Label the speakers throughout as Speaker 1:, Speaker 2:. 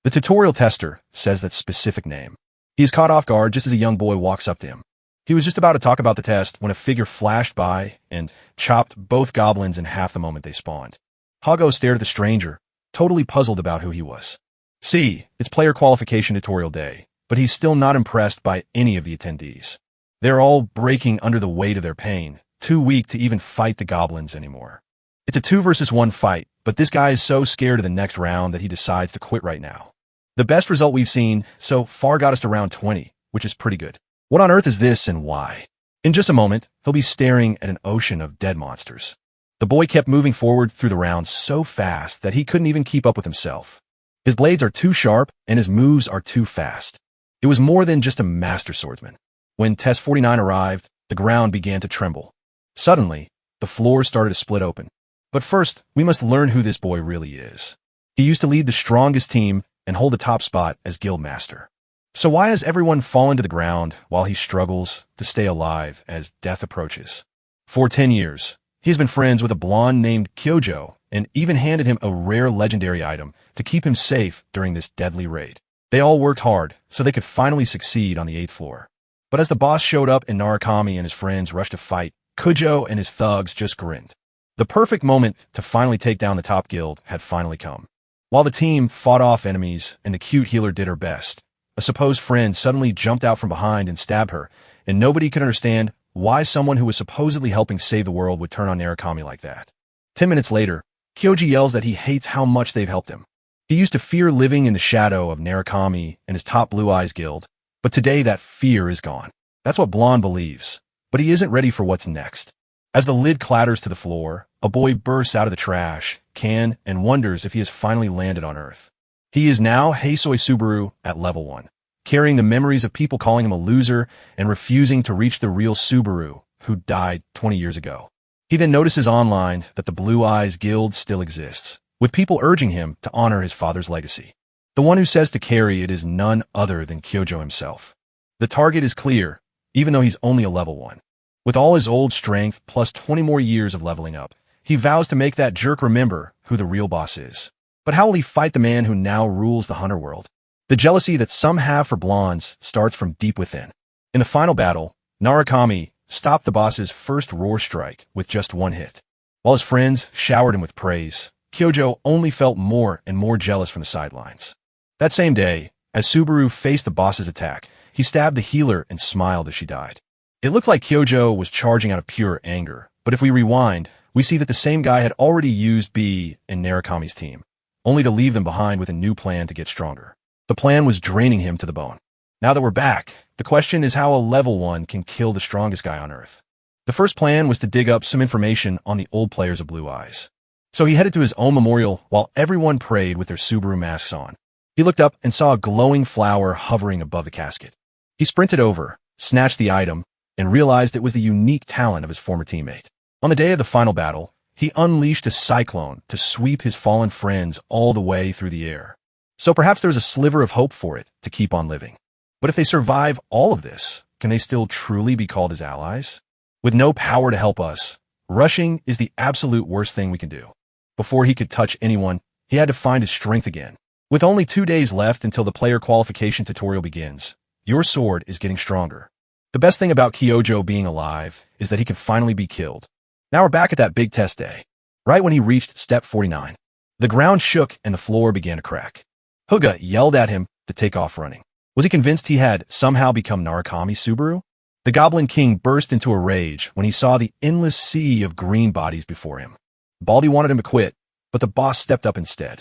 Speaker 1: The tutorial tester says that specific name. He is caught off guard just as a young boy walks up to him. He was just about to talk about the test when a figure flashed by and chopped both goblins in half the moment they spawned. Hago stared at the stranger, totally puzzled about who he was. See, it's player qualification tutorial day, but he's still not impressed by any of the attendees. They're all breaking under the weight of their pain, too weak to even fight the goblins anymore. It's a 2 versus 1 fight, but this guy is so scared of the next round that he decides to quit right now. The best result we've seen so far got us to round 20, which is pretty good. What on earth is this and why? In just a moment, he'll be staring at an ocean of dead monsters. The boy kept moving forward through the rounds so fast that he couldn't even keep up with himself. His blades are too sharp and his moves are too fast. It was more than just a master swordsman. When test 49 arrived, the ground began to tremble. Suddenly, the floor started to split open. But first, we must learn who this boy really is. He used to lead the strongest team and hold the top spot as guildmaster. So why has everyone fallen to the ground while he struggles to stay alive as death approaches? For 10 years, he has been friends with a blonde named Kyojo and even handed him a rare legendary item to keep him safe during this deadly raid. They all worked hard so they could finally succeed on the 8th floor. But as the boss showed up and Narukami and his friends rushed to fight, Kyojo and his thugs just grinned. The perfect moment to finally take down the top guild had finally come. While the team fought off enemies and the cute healer did her best, a supposed friend suddenly jumped out from behind and stabbed her, and nobody could understand why someone who was supposedly helping save the world would turn on Narukami like that. 10 minutes later, Kyoji yells that he hates how much they've helped him. He used to fear living in the shadow of Narukami and his top Blue Eyes guild, but today that fear is gone. That's what Blonde believes, but he isn't ready for what's next. As the lid clatters to the floor, a boy bursts out of the trash can and wonders if he has finally landed on Earth. He is now Heisoi Subaru at level 1, carrying the memories of people calling him a loser and refusing to reach the real Subaru, who died 20 years ago. He then notices online that the Blue Eyes Guild still exists, with people urging him to honor his father's legacy. The one who says to carry it is none other than Kyojo himself. The target is clear, even though he's only a level 1. With all his old strength plus 20 more years of leveling up, he vows to make that jerk remember who the real boss is. But how will he fight the man who now rules the hunter world? The jealousy that some have for blondes starts from deep within. In the final battle, Narukami stopped the boss's first roar strike with just 1 hit. While his friends showered him with praise, Kyojo only felt more and more jealous from the sidelines. That same day, as Subaru faced the boss's attack, he stabbed the healer and smiled as she died. It looked like Kyojo was charging out of pure anger, but if we rewind, we see that the same guy had already used B in Narukami's team, only to leave them behind with a new plan to get stronger. The plan was draining him to the bone. Now that we're back, the question is how a level 1 can kill the strongest guy on Earth. The first plan was to dig up some information on the old players of Blue Eyes. So he headed to his own memorial while everyone prayed with their Subaru masks on. He looked up and saw a glowing flower hovering above the casket. He sprinted over, snatched the item, and realized it was the unique talent of his former teammate. On the day of the final battle, he unleashed a cyclone to sweep his fallen friends all the way through the air. So perhaps there's a sliver of hope for it to keep on living. But if they survive all of this, can they still truly be called his allies? With no power to help us, rushing is the absolute worst thing we can do. Before he could touch anyone, he had to find his strength again. With only 2 days left until the player qualification tutorial begins, your sword is getting stronger. The best thing about Kyojo being alive is that he can finally be killed. Now we're back at that big test day. Right when he reached step 49, the ground shook and the floor began to crack. Huga yelled at him to take off running. Was he convinced he had somehow become Narukami Subaru? The Goblin King burst into a rage when he saw the endless sea of green bodies before him. Baldy wanted him to quit, but the boss stepped up instead.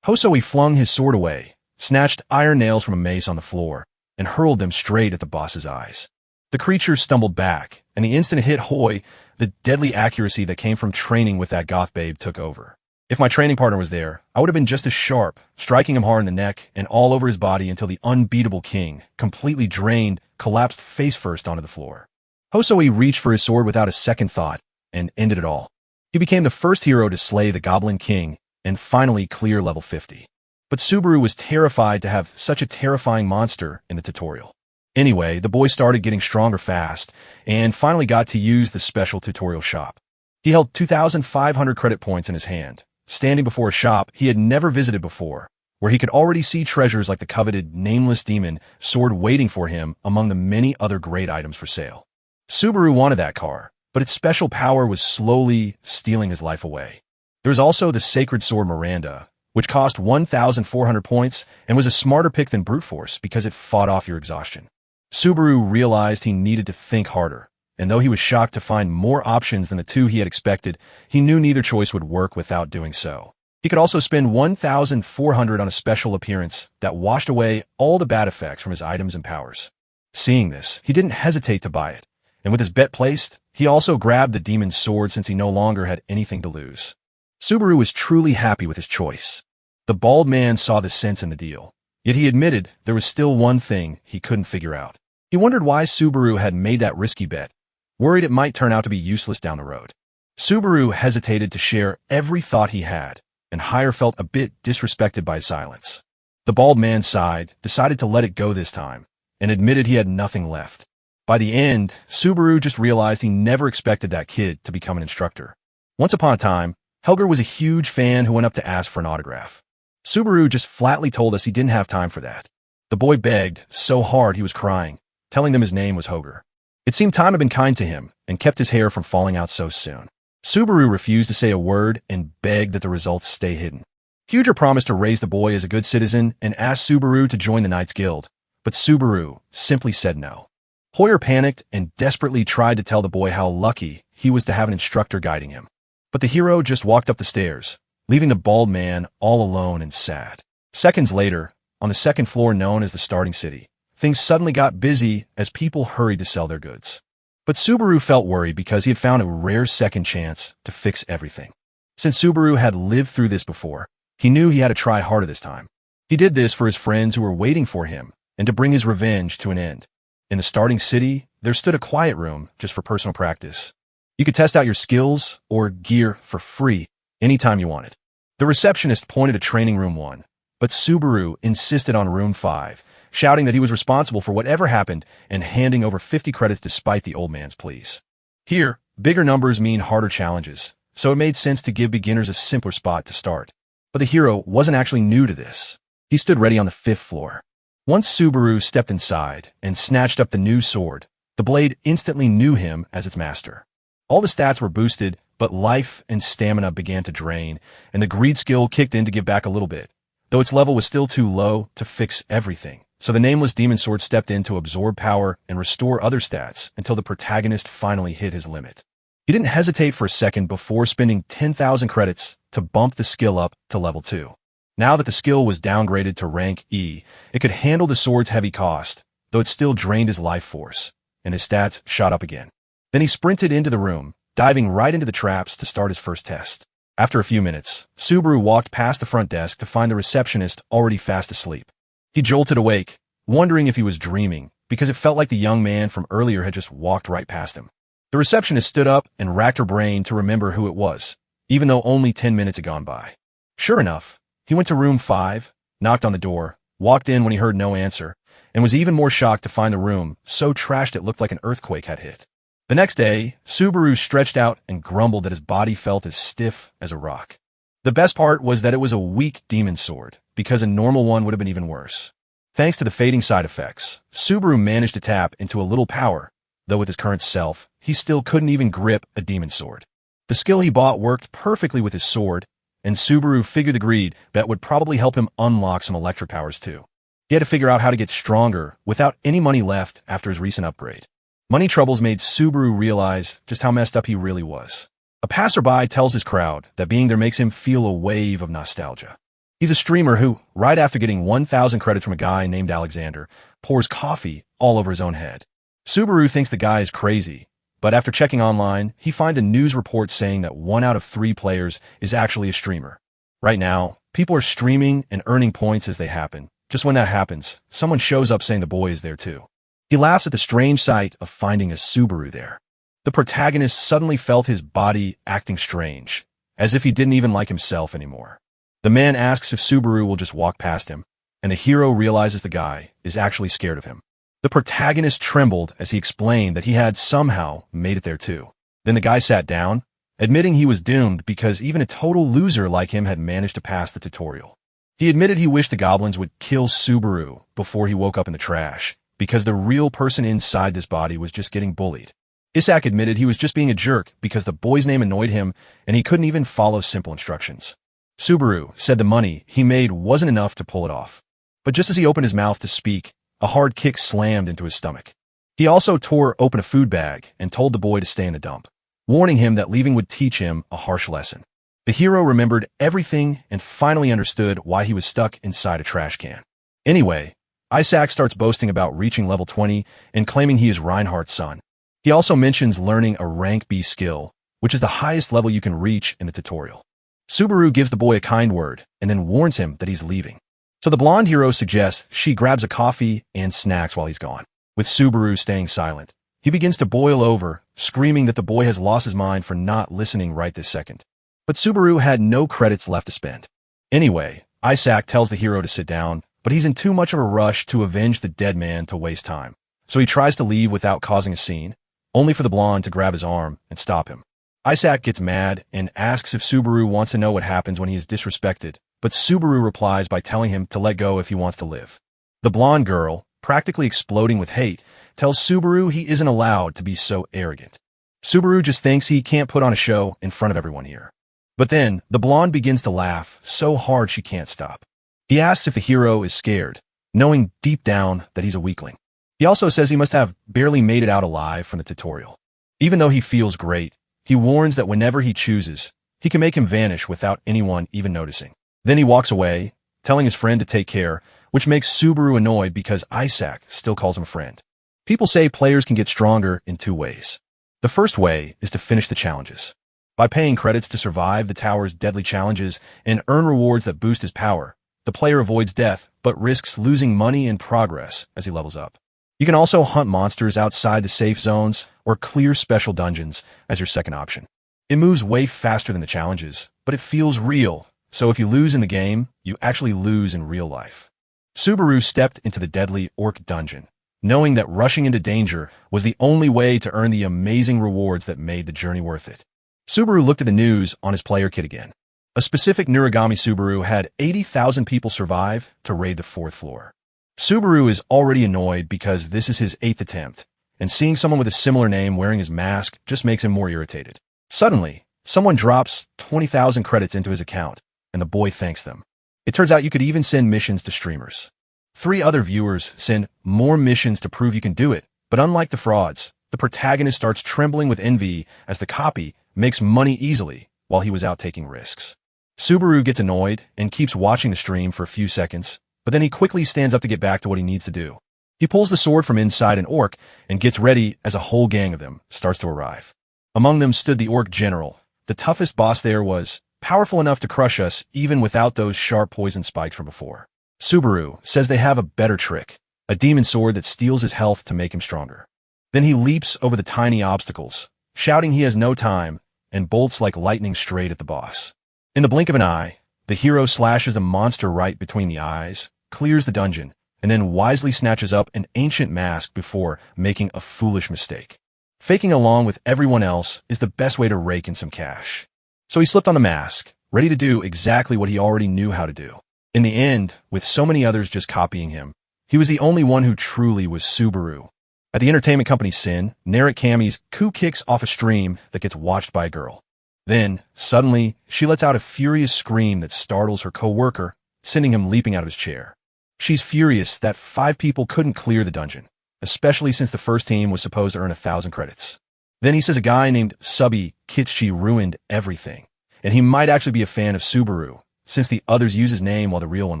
Speaker 1: Hosoi flung his sword away, snatched iron nails from a mace on the floor, and hurled them straight at the boss's eyes. The creature stumbled back, and the instant it hit Hoi, the deadly accuracy that came from training with that goth babe took over. If my training partner was there, I would have been just as sharp, striking him hard in the neck and all over his body until the unbeatable king, completely drained, collapsed face first onto the floor. Hosoi reached for his sword without a second thought and ended it all. He became the first hero to slay the Goblin King and finally clear level 50. But Subaru was terrified to have such a terrifying monster in the tutorial. Anyway, the boy started getting stronger fast and finally got to use the special tutorial shop. He held 2,500 credit points in his hand, standing before a shop he had never visited before, where he could already see treasures like the coveted nameless demon sword waiting for him among the many other great items for sale. Subaru wanted that car, but its special power was slowly stealing his life away. There was also the sacred sword Miranda, which cost 1,400 points and was a smarter pick than brute force because it fought off your exhaustion. Subaru realized he needed to think harder, and though he was shocked to find more options than the two he had expected, he knew neither choice would work without doing so. He could also spend 1,400 on a special appearance that washed away all the bad effects from his items and powers. Seeing this, he didn't hesitate to buy it, and with his bet placed, he also grabbed the demon's sword since he no longer had anything to lose. Subaru was truly happy with his choice. The bald man saw the sense in the deal, yet he admitted there was still one thing he couldn't figure out. He wondered why Subaru had made that risky bet, worried it might turn out to be useless down the road. Subaru hesitated to share every thought he had, and Hire felt a bit disrespected by his silence. The bald man sighed, decided to let it go this time, and admitted he had nothing left. By the end, Subaru just realized he never expected that kid to become an instructor. Once upon a time, Helger was a huge fan who went up to ask for an autograph. Subaru just flatly told us he didn't have time for that. The boy begged so hard he was crying, telling them his name was Helger. It seemed time had been kind to him and kept his hair from falling out so soon. Subaru refused to say a word and begged that the results stay hidden. Huger promised to raise the boy as a good citizen and asked Subaru to join the Knights Guild, but Subaru simply said no. Hoyer panicked and desperately tried to tell the boy how lucky he was to have an instructor guiding him. But the hero just walked up the stairs, leaving the bald man all alone and sad. Seconds later, on the second floor known as the starting city, things suddenly got busy as people hurried to sell their goods. But Subaru felt worried because he had found a rare second chance to fix everything. Since Subaru had lived through this before, he knew he had to try harder this time. He did this for his friends who were waiting for him and to bring his revenge to an end. In the starting city, there stood a quiet room just for personal practice. You could test out your skills or gear for free anytime you wanted. The receptionist pointed to training room 1, but Subaru insisted on room 5, shouting that he was responsible for whatever happened and handing over 50 credits despite the old man's pleas. Here, bigger numbers mean harder challenges, so it made sense to give beginners a simpler spot to start. But the hero wasn't actually new to this. He stood ready on the 5th floor. Once Subaru stepped inside and snatched up the new sword, the blade instantly knew him as its master. All the stats were boosted, but life and stamina began to drain, and the greed skill kicked in to give back a little bit, though its level was still too low to fix everything. So the nameless demon sword stepped in to absorb power and restore other stats until the protagonist finally hit his limit. He didn't hesitate for a second before spending 10,000 credits to bump the skill up to level 2. Now that the skill was downgraded to rank E, it could handle the sword's heavy cost, though it still drained his life force, and his stats shot up again. Then he sprinted into the room, diving right into the traps to start his first test. After a few minutes, Subaru walked past the front desk to find the receptionist already fast asleep. He jolted awake, wondering if he was dreaming, because it felt like the young man from earlier had just walked right past him. The receptionist stood up and racked her brain to remember who it was, even though only 10 minutes had gone by. Sure enough, he went to room 5, knocked on the door, walked in when he heard no answer, and was even more shocked to find the room so trashed it looked like an earthquake had hit. The next day, Subaru stretched out and grumbled that his body felt as stiff as a rock. The best part was that it was a weak demon sword, because a normal one would have been even worse. Thanks to the fading side effects, Subaru managed to tap into a little power, though with his current self, he still couldn't even grip a demon sword. The skill he bought worked perfectly with his sword, and Subaru figured the greed bet would probably help him unlock some electric powers too. He had to figure out how to get stronger without any money left after his recent upgrade. Money troubles made Subaru realize just how messed up he really was. A passerby tells his crowd that being there makes him feel a wave of nostalgia. He's a streamer who, right after getting 1,000 credits from a guy named Alexander, pours coffee all over his own head. Subaru thinks the guy is crazy, but after checking online, he finds a news report saying that 1 out of 3 players is actually a streamer. Right now, people are streaming and earning points as they happen. Just when that happens, someone shows up saying the boy is there too. He laughs at the strange sight of finding a Subaru there. The protagonist suddenly felt his body acting strange, as if he didn't even like himself anymore. The man asks if Subaru will just walk past him, and the hero realizes the guy is actually scared of him. The protagonist trembled as he explained that he had somehow made it there too. Then the guy sat down, admitting he was doomed because even a total loser like him had managed to pass the tutorial. He admitted he wished the goblins would kill Subaru before he woke up in the trash, because the real person inside this body was just getting bullied. Isak admitted he was just being a jerk because the boy's name annoyed him and he couldn't even follow simple instructions. Subaru said the money he made wasn't enough to pull it off. But just as he opened his mouth to speak, a hard kick slammed into his stomach. He also tore open a food bag and told the boy to stay in the dump, warning him that leaving would teach him a harsh lesson. The hero remembered everything and finally understood why he was stuck inside a trash can. Anyway, Isak starts boasting about reaching level 20 and claiming he is Reinhardt's son. He also mentions learning a rank B skill, which is the highest level you can reach in the tutorial. Subaru gives the boy a kind word and then warns him that he's leaving. So the blonde hero suggests she grabs a coffee and snacks while he's gone. With Subaru staying silent, he begins to boil over, screaming that the boy has lost his mind for not listening right this second. But Subaru had no credits left to spend. Anyway, Isak tells the hero to sit down, but he's in too much of a rush to avenge the dead man to waste time. So he tries to leave without causing a scene, only for the blonde to grab his arm and stop him. Isak gets mad and asks if Subaru wants to know what happens when he is disrespected, but Subaru replies by telling him to let go if he wants to live. The blonde girl, practically exploding with hate, tells Subaru he isn't allowed to be so arrogant. Subaru just thinks he can't put on a show in front of everyone here. But then, the blonde begins to laugh so hard she can't stop. He asks if the hero is scared, knowing deep down that he's a weakling. He also says he must have barely made it out alive from the tutorial. Even though he feels great, he warns that whenever he chooses, he can make him vanish without anyone even noticing. Then he walks away, telling his friend to take care, which makes Subaru annoyed because Isak still calls him a friend. People say players can get stronger in two ways. The first way is to finish the challenges. By paying credits to survive the tower's deadly challenges and earn rewards that boost his power, the player avoids death but risks losing money and progress as he levels up. You can also hunt monsters outside the safe zones or clear special dungeons as your second option. It moves way faster than the challenges, but it feels real, so if you lose in the game, you actually lose in real life. Subaru stepped into the deadly orc dungeon, knowing that rushing into danger was the only way to earn the amazing rewards that made the journey worth it. Subaru looked at the news on his player kit again. A specific Narugami Subaru had 80,000 people survive to raid the 4th floor. Subaru is already annoyed because this is his 8th attempt, and seeing someone with a similar name wearing his mask just makes him more irritated. Suddenly, someone drops 20,000 credits into his account, and the boy thanks them. It turns out you could even send missions to streamers. 3 other viewers send more missions to prove you can do it, but unlike the frauds, the protagonist starts trembling with envy as the copy makes money easily while he was out taking risks. Subaru gets annoyed and keeps watching the stream for a few seconds, but then he quickly stands up to get back to what he needs to do. He pulls the sword from inside an orc and gets ready as a whole gang of them starts to arrive. Among them stood the orc general. The toughest boss there was powerful enough to crush us even without those sharp poison spikes from before. Subaru says they have a better trick, a demon sword that steals his health to make him stronger. Then he leaps over the tiny obstacles, shouting he has no time, and bolts like lightning straight at the boss. In the blink of an eye, the hero slashes the monster right between the eyes, clears the dungeon, and then wisely snatches up an ancient mask before making a foolish mistake. Faking along with everyone else is the best way to rake in some cash. So he slipped on the mask, ready to do exactly what he already knew how to do. In the end, with so many others just copying him, he was the only one who truly was Subaru. At the entertainment company Sin, Narukami's coup kicks off a stream that gets watched by a girl. Then, suddenly, she lets out a furious scream that startles her co-worker, sending him leaping out of his chair. She's furious that 5 people couldn't clear the dungeon, especially since the first team was supposed to earn 1,000 credits. Then he says a guy named Subi Kitchi ruined everything, and he might actually be a fan of Subaru, since the others use his name while the real one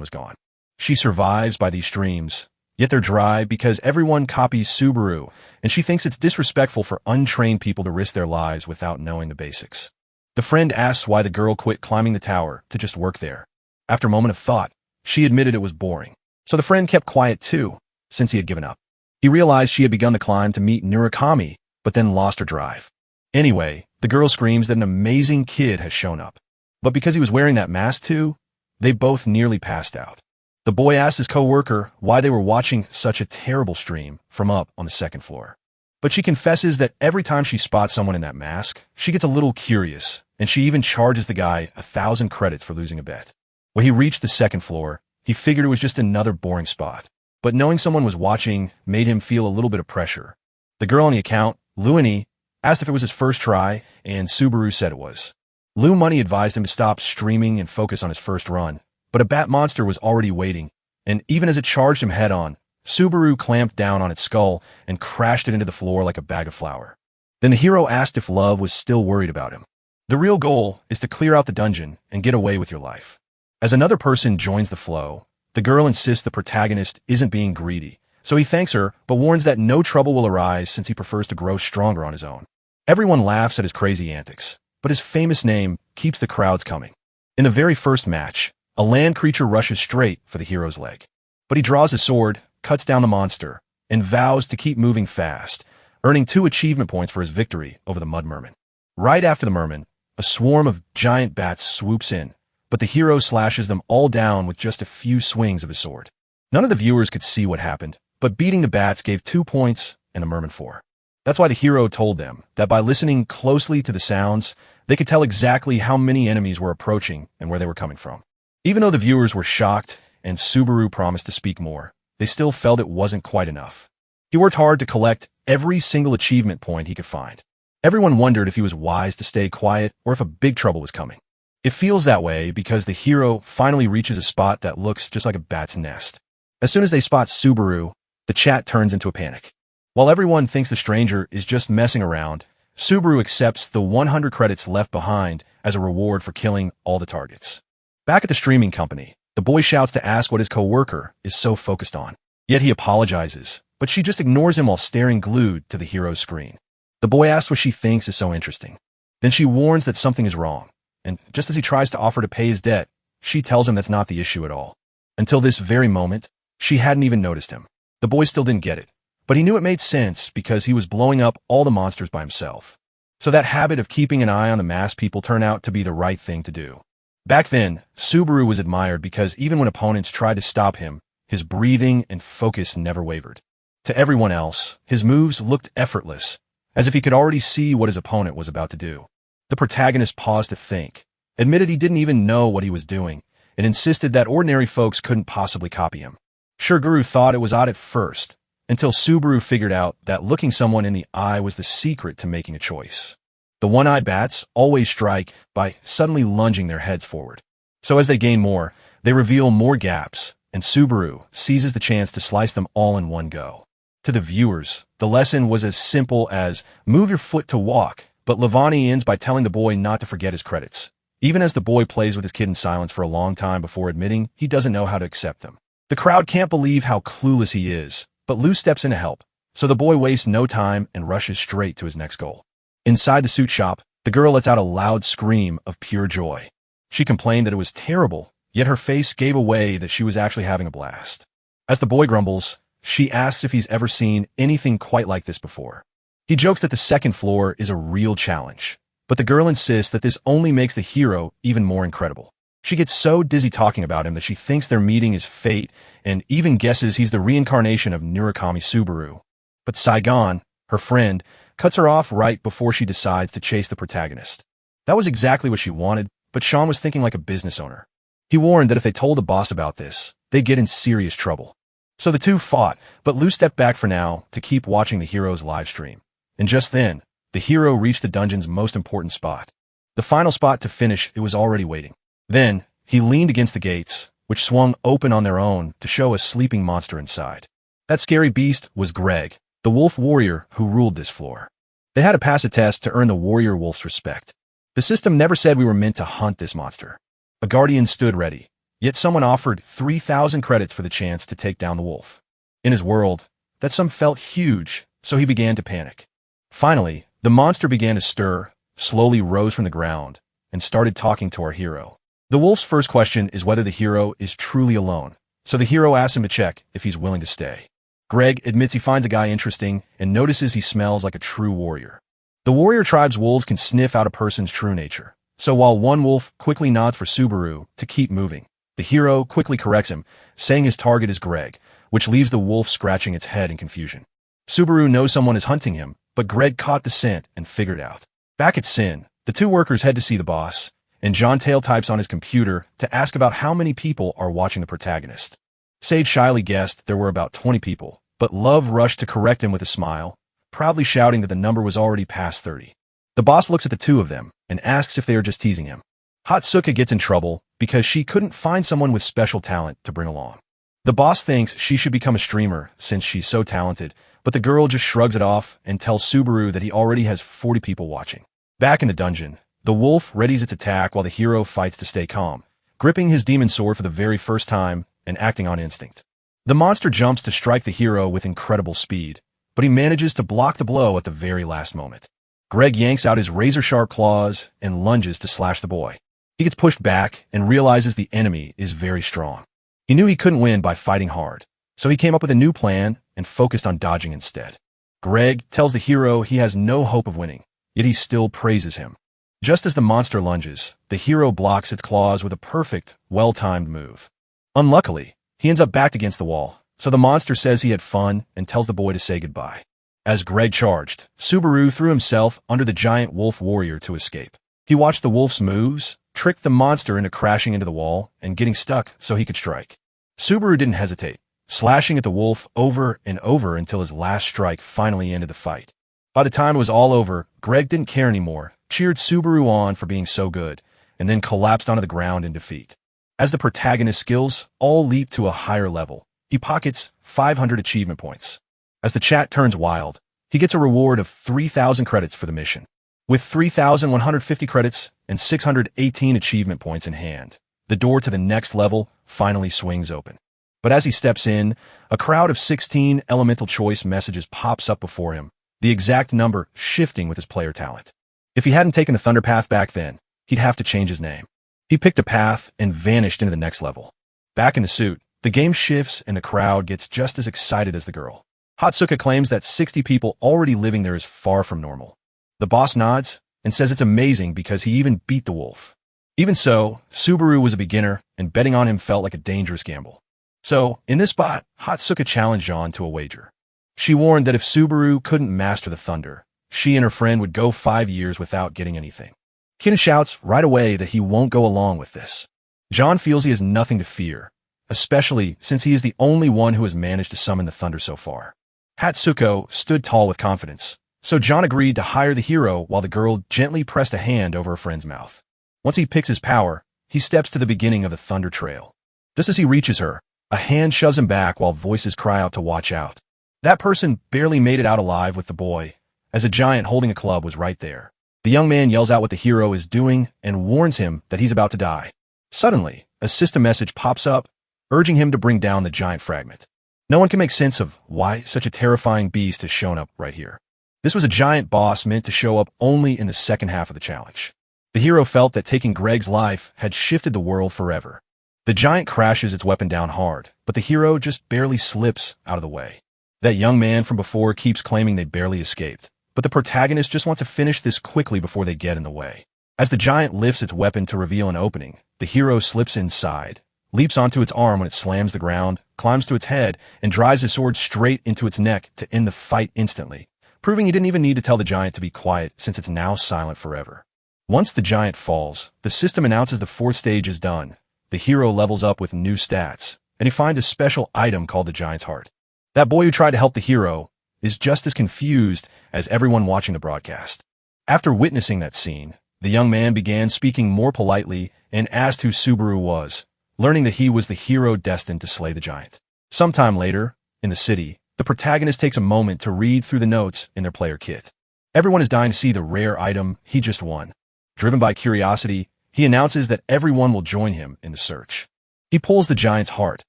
Speaker 1: was gone. She survives by these streams, yet they're dry because everyone copies Subaru, and she thinks it's disrespectful for untrained people to risk their lives without knowing the basics. The friend asks why the girl quit climbing the tower to just work there. After a moment of thought, she admitted it was boring. So the friend kept quiet too, since he had given up. He realized she had begun the climb to meet Narukami, but then lost her drive. Anyway, the girl screams that an amazing kid has shown up. But because he was wearing that mask too, they both nearly passed out. The boy asked his co-worker why they were watching such a terrible stream from up on the 2nd floor. But she confesses that every time she spots someone in that mask, she gets a little curious, and she even charges the guy 1,000 credits for losing a bet. When he reached the second floor, he figured it was just another boring spot. But knowing someone was watching made him feel a little bit of pressure. The girl on the account, Luini, asked if it was his first try, and Subaru said it was. Lou Money advised him to stop streaming and focus on his first run, but a bat monster was already waiting, and even as it charged him head-on, Subaru clamped down on its skull and crashed it into the floor like a bag of flour. Then the hero asked if Love was still worried about him. The real goal is to clear out the dungeon and get away with your life. As another person joins the flow, the girl insists the protagonist isn't being greedy, so he thanks her but warns that no trouble will arise since he prefers to grow stronger on his own. Everyone laughs at his crazy antics, but his famous name keeps the crowds coming. In the very first match, a land creature rushes straight for the hero's leg. But he draws his sword, cuts down the monster, and vows to keep moving fast, earning 2 achievement points for his victory over the Mud Merman. Right after the Merman, a swarm of giant bats swoops in, but the hero slashes them all down with just a few swings of his sword. None of the viewers could see what happened, but beating the bats gave 2 points and the Merman 4. That's why the hero told them that by listening closely to the sounds, they could tell exactly how many enemies were approaching and where they were coming from. Even though the viewers were shocked and Subaru promised to speak more, they still felt it wasn't quite enough. He worked hard to collect every single achievement point he could find. Everyone wondered if he was wise to stay quiet or if a big trouble was coming. It feels that way because the hero finally reaches a spot that looks just like a bat's nest. As soon as they spot Subaru, the chat turns into a panic. While everyone thinks the stranger is just messing around, Subaru accepts the 100 credits left behind as a reward for killing all the targets. Back at the streaming company, the boy shouts to ask what his co-worker is so focused on. Yet he apologizes, but she just ignores him while staring glued to the hero's screen. The boy asks what she thinks is so interesting. Then she warns that something is wrong, and just as he tries to offer to pay his debt, she tells him that's not the issue at all. Until this very moment, she hadn't even noticed him. The boy still didn't get it, but he knew it made sense because he was blowing up all the monsters by himself. So that habit of keeping an eye on the masked people turned out to be the right thing to do. Back then, Subaru was admired because even when opponents tried to stop him, his breathing and focus never wavered. To everyone else, his moves looked effortless, as if he could already see what his opponent was about to do. The protagonist paused to think, admitted he didn't even know what he was doing, and insisted that ordinary folks couldn't possibly copy him. Guru thought it was odd at first, until Subaru figured out that looking someone in the eye was the secret to making a choice. The one-eyed bats always strike by suddenly lunging their heads forward. So as they gain more, they reveal more gaps, and Subaru seizes the chance to slice them all in one go. To the viewers, the lesson was as simple as move your foot to walk, but Lavani ends by telling the boy not to forget his credits, even as the boy plays with his kid in silence for a long time before admitting he doesn't know how to accept them. The crowd can't believe how clueless he is, but Lou steps in to help, so the boy wastes no time and rushes straight to his next goal. Inside the suit shop, the girl lets out a loud scream of pure joy. She complained that it was terrible, yet her face gave away that she was actually having a blast. As the boy grumbles, she asks if he's ever seen anything quite like this before. He jokes that the second floor is a real challenge, but the girl insists that this only makes the hero even more incredible. She gets so dizzy talking about him that she thinks their meeting is fate and even guesses he's the reincarnation of Murakami Subaru. But Saigon, her friend, cuts her off right before she decides to chase the protagonist. That was exactly what she wanted, but Sean was thinking like a business owner. He warned that if they told the boss about this, they'd get in serious trouble. So the two fought, but Lou stepped back for now to keep watching the hero's live stream. And just then, the hero reached the dungeon's most important spot. The final spot to finish, it was already waiting. Then, he leaned against the gates, which swung open on their own to show a sleeping monster inside. That scary beast was Greg, the wolf warrior who ruled this floor. They had to pass a test to earn the warrior wolf's respect. The system never said we were meant to hunt this monster. A guardian stood ready, yet someone offered 3,000 credits for the chance to take down the wolf. In his world, that sum felt huge, so he began to panic. Finally, the monster began to stir, slowly rose from the ground, and started talking to our hero. The wolf's first question is whether the hero is truly alone, so the hero asks him to check if he's willing to stay. Greg admits he finds the guy interesting and notices he smells like a true warrior. The warrior tribe's wolves can sniff out a person's true nature, so while one wolf quickly nods for Subaru to keep moving, the hero quickly corrects him, saying his target is Greg, which leaves the wolf scratching its head in confusion. Subaru knows someone is hunting him, but Greg caught the scent and figured it out. Back at Sin, the two workers head to see the boss, and John Tail types on his computer to ask about how many people are watching the protagonist. Sage shyly guessed there were about 20 people, but Love rushed to correct him with a smile, proudly shouting that the number was already past 30. The boss looks at the two of them and asks if they are just teasing him. Hatsuka gets in trouble because she couldn't find someone with special talent to bring along. The boss thinks she should become a streamer since she's so talented, but the girl just shrugs it off and tells Subaru that he already has 40 people watching. Back in the dungeon, the wolf readies its attack while the hero fights to stay calm, gripping his demon sword for the very first time and acting on instinct. The monster jumps to strike the hero with incredible speed, but he manages to block the blow at the very last moment. Greg yanks out his razor-sharp claws and lunges to slash the boy. He gets pushed back and realizes the enemy is very strong. He knew he couldn't win by fighting hard, so he came up with a new plan and focused on dodging instead. Greg tells the hero he has no hope of winning, yet he still praises him. Just as the monster lunges, the hero blocks its claws with a perfect, well-timed move. Unluckily, he ends up backed against the wall, so the monster says he had fun and tells the boy to say goodbye. As Greg charged, Subaru threw himself under the giant wolf warrior to escape. He watched the wolf's moves, tricked the monster into crashing into the wall and getting stuck so he could strike. Subaru didn't hesitate, slashing at the wolf over and over until his last strike finally ended the fight. By the time it was all over, Greg didn't care anymore, cheered Subaru on for being so good, and then collapsed onto the ground in defeat. As the protagonist's skills all leap to a higher level, he pockets 500 achievement points. As the chat turns wild, he gets a reward of 3,000 credits for the mission. With 3,150 credits and 618 achievement points in hand, the door to the next level finally swings open. But as he steps in, a crowd of 16 elemental choice messages pops up before him, the exact number shifting with his player talent. If he hadn't taken the Thunder Path back then, he'd have to change his name. He picked a path and vanished into the next level. Back in the suit, the game shifts and the crowd gets just as excited as the girl. Hatsuka claims that 60 people already living there is far from normal. The boss nods and says it's amazing because he even beat the wolf. Even so, Subaru was a beginner and betting on him felt like a dangerous gamble. So, in this spot, Hatsuka challenged John to a wager. She warned that if Subaru couldn't master the thunder, she and her friend would go 5 years without getting anything. Ken shouts right away that he won't go along with this. John feels he has nothing to fear, especially since he is the only one who has managed to summon the thunder so far. Hatsuko stood tall with confidence, so John agreed to hire the hero while the girl gently pressed a hand over her friend's mouth. Once he picks his power, he steps to the beginning of the thunder trail. Just as he reaches her, a hand shoves him back while voices cry out to watch out. That person barely made it out alive with the boy, as a giant holding a club was right there. The young man yells out what the hero is doing and warns him that he's about to die. Suddenly, a system message pops up, urging him to bring down the giant fragment. No one can make sense of why such a terrifying beast has shown up right here. This was a giant boss meant to show up only in the second half of the challenge. The hero felt that taking Greg's life had shifted the world forever. The giant crashes its weapon down hard, but the hero just barely slips out of the way. That young man from before keeps claiming they barely escaped, but the protagonist just wants to finish this quickly before they get in the way. As the giant lifts its weapon to reveal an opening, the hero slips inside, leaps onto its arm when it slams the ground, climbs to its head, and drives his sword straight into its neck to end the fight instantly, proving he didn't even need to tell the giant to be quiet since it's now silent forever. Once the giant falls, the system announces the fourth stage is done. The hero levels up with new stats, and he finds a special item called the Giant's Heart. That boy who tried to help the hero is just as confused as everyone watching the broadcast. After witnessing that scene, the young man began speaking more politely and asked who Subaru was, learning that he was the hero destined to slay the giant. Sometime later, in the city, the protagonist takes a moment to read through the notes in their player kit. Everyone is dying to see the rare item he just won. Driven by curiosity, he announces that everyone will join him in the search. He pulls the giant's heart,